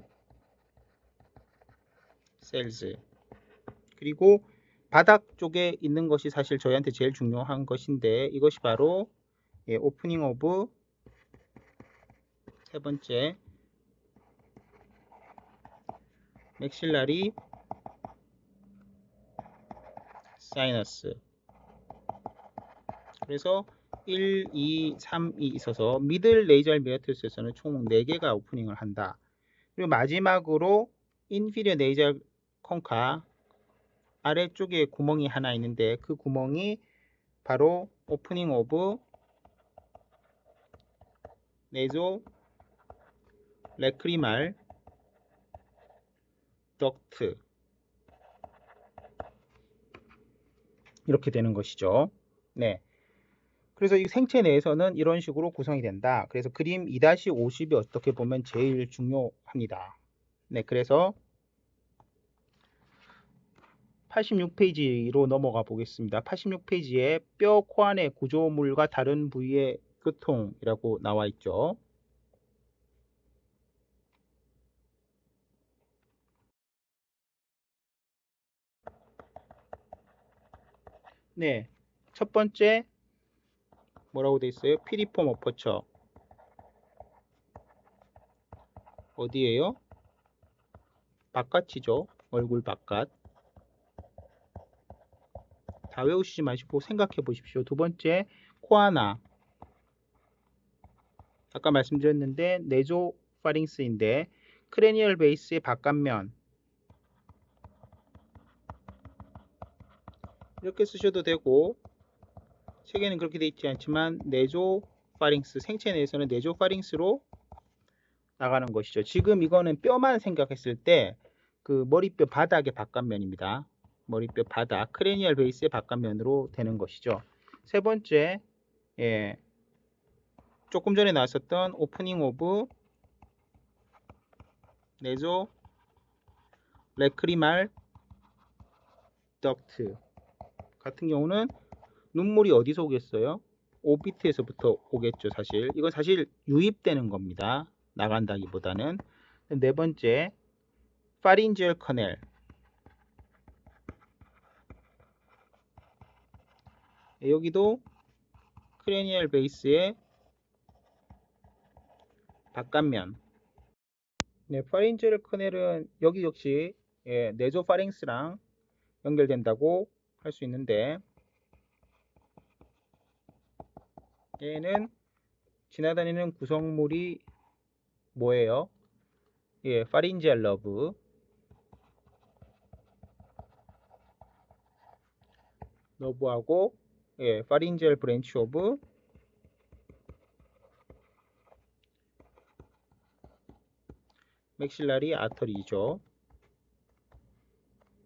Speaker 1: cells. 그리고 바닥 쪽에 있는 것이 사실 저희한테 제일 중요한 것인데, 이것이 바로 opening of 세 번째 maxillary sinus. 그래서 1, 2, 3이 있어서 미들 네이절 메아투스에서는 총 4개가 오프닝을 한다. 그리고 마지막으로 인피리어 네이절 콩카 아래쪽에 구멍이 하나 있는데, 그 구멍이 바로 오프닝 오브 네조 레크리말 덕트, 이렇게 되는 것이죠. 네. 그래서 이 생체 내에서는 이런 식으로 구성이 된다. 그래서 그림 2-50이 어떻게 보면 제일 중요합니다. 네, 그래서 86페이지로 넘어가 보겠습니다. 86페이지에 뼈 코안의 구조물과 다른 부위의 교통이라고 나와 있죠. 네, 첫 번째 뭐라고 돼 있어요? 피리폼 어퍼처. 어디에요? 바깥이죠. 얼굴 바깥. 다 외우시지 마시고 생각해 보십시오. 두 번째, 코아나. 아까 말씀드렸는데 네조파링스인데 크레니얼 베이스의 바깥면, 이렇게 쓰셔도 되고, 책에는 그렇게 돼 있지 않지만 네조파링스, 생체 내에서는 네조파링스로 나가는 것이죠. 지금 이거는 뼈만 생각했을 때 그 머리뼈 바닥의 바깥면입니다. 머리뼈 바닥, 크레니얼 베이스의 바깥면으로 되는 것이죠. 세 번째, 조금 전에 나왔었던 오프닝 오브 네조 레크리말 덕트 같은 경우는 눈물이 어디서 오겠어요? 오비트에서부터 오겠죠. 사실 이건 사실 유입되는 겁니다. 나간다기보다는. 네 번째, 파린지얼 커넬. 여기도 크레니얼 베이스의 바깥면. 네, 파린지얼 커넬은 여기 역시 네조파링스랑 연결된다고 할 수 있는데, 얘는 지나다니는 구성물이 뭐예요? 파린지얼 러브. 너브하고 pharyngeal branch of maxillary artery죠.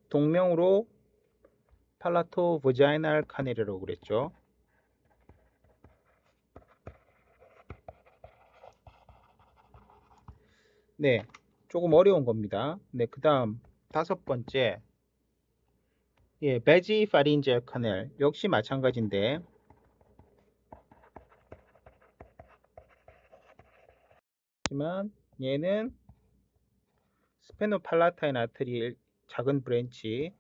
Speaker 1: 동명으로 팔라토-버자이널 카넬이라고 그랬죠. 네, 조금 어려운 겁니다. 네, 그 다음 5번째, 베지 파린제얼 카넬 역시 마찬가지인데, 하지만 얘는 스페노팔라타인 아트리의 작은 브랜치,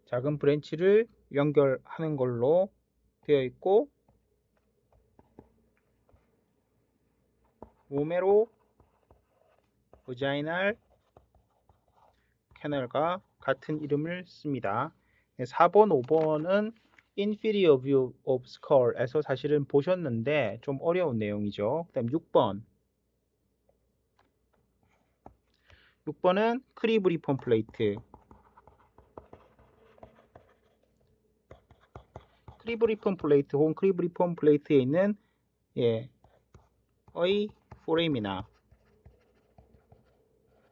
Speaker 1: 작은 브랜치를 연결하는 걸로 되어 있고, 오메로 버자이널 캐널과 같은 이름을 씁니다. 4번, 5번은 inferior view of skull에서 사실은 보셨는데 좀 어려운 내용이죠. 그 다음 6번은 크리브리폰 플레이트. 크리브리폰 플레이트 혹은 크리브리폰 플레이트에 있는 의 포레미나,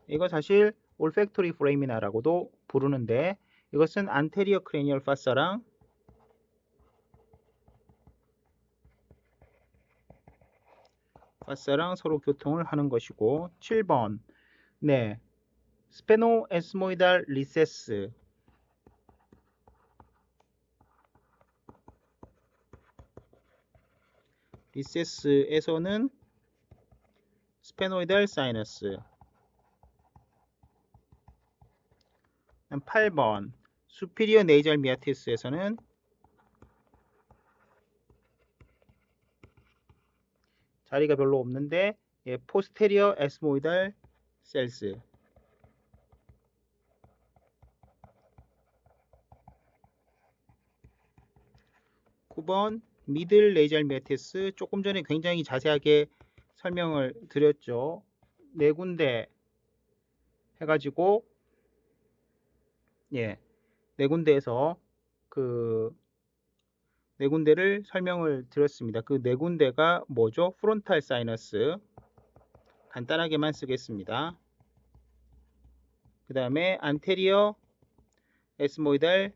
Speaker 1: 이거 사실 올팩토리 포레미나라고도 부르는데, 이것은 안테리어 크레니얼 파사랑 서로 교통을 하는 것이고, 7번 스페노 에스모이달 리세스, 리세스에서는 스페노이달 사이너스. 8번 수피리어 네이절 미아티스에서는 자리가 별로 없는데 포스테리어 에스모이달 셀스. 9번 미들 네이절 미아티스, 조금 전에 굉장히 자세하게 설명을 드렸죠. 4군데 해가지고 4군데에서 그 4군데를 설명을 드렸습니다. 그 4군데가 뭐죠? 프론탈 사이너스, 간단하게만 쓰겠습니다. 그 다음에 안테리어 에스모이달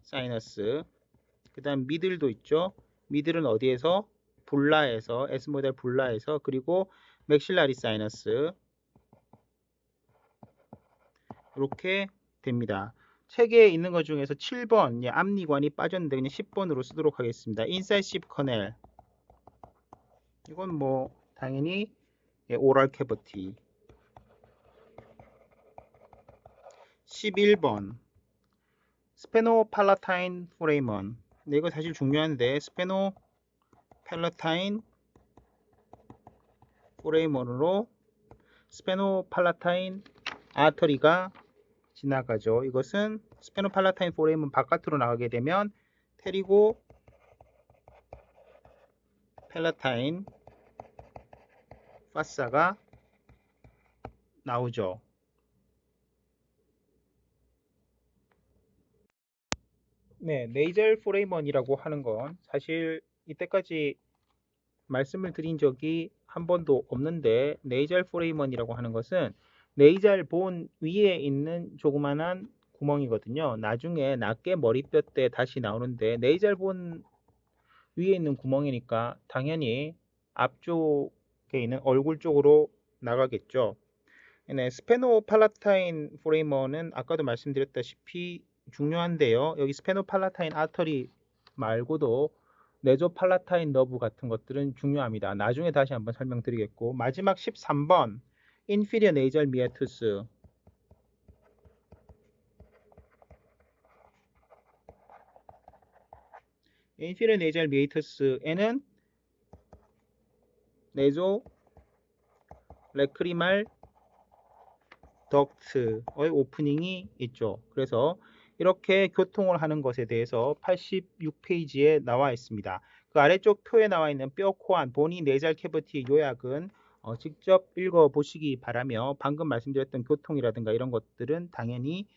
Speaker 1: 사이너스, 그 다음 미들도 있죠. 미들은 어디에서? 불라에서, 에스모이달 불라에서, 그리고 맥실라리 사이너스, 이렇게 됩니다. 책에 있는 것 중에서 7번 앞니관이 빠졌는데 그냥 10번으로 쓰도록 하겠습니다. 인사이시브 커넬, 이건 뭐 당연히 오랄 캐버티. 11번 스페노팔라타인 포레이먼, 이거 사실 중요한데, 스페노팔라타인 포레이먼으로 스페노팔라타인 아터리가 지나가죠. 이것은 스페노팔라타인 포레이먼 바깥으로 나가게 되면 테리고 팔라타인 파사가 나오죠. 네이절 포레이먼이라고 하는 건 사실 이때까지 말씀을 드린 적이 한 번도 없는데, 네이절 포레이먼이라고 하는 것은 네이절 본 위에 있는 조그만한 구멍이거든요. 나중에 낮게 머리뼈 때 다시 나오는데, 네이절 본 위에 있는 구멍이니까 당연히 앞쪽에 있는 얼굴 쪽으로 나가겠죠. 스페노팔라타인 포레이먼은 아까도 말씀드렸다시피 중요한데요. 여기 스페노팔라타인 아터리 말고도 네조팔라타인 너브 같은 것들은 중요합니다. 나중에 다시 한번 설명드리겠고, 마지막 13번 인피리어 네이절 미아투스, 인피리어 네이절 미아투스에는 네조 레크리말 덕트의 오프닝이 있죠. 그래서 이렇게 교통을 하는 것에 대해서 86페이지에 나와 있습니다. 그 아래쪽 표에 나와 있는 뼈, 코안, 보니, 내잘 캐비티 요약은 직접 읽어보시기 바라며 방금 말씀드렸던 교통이라든가 이런 것들은 당연히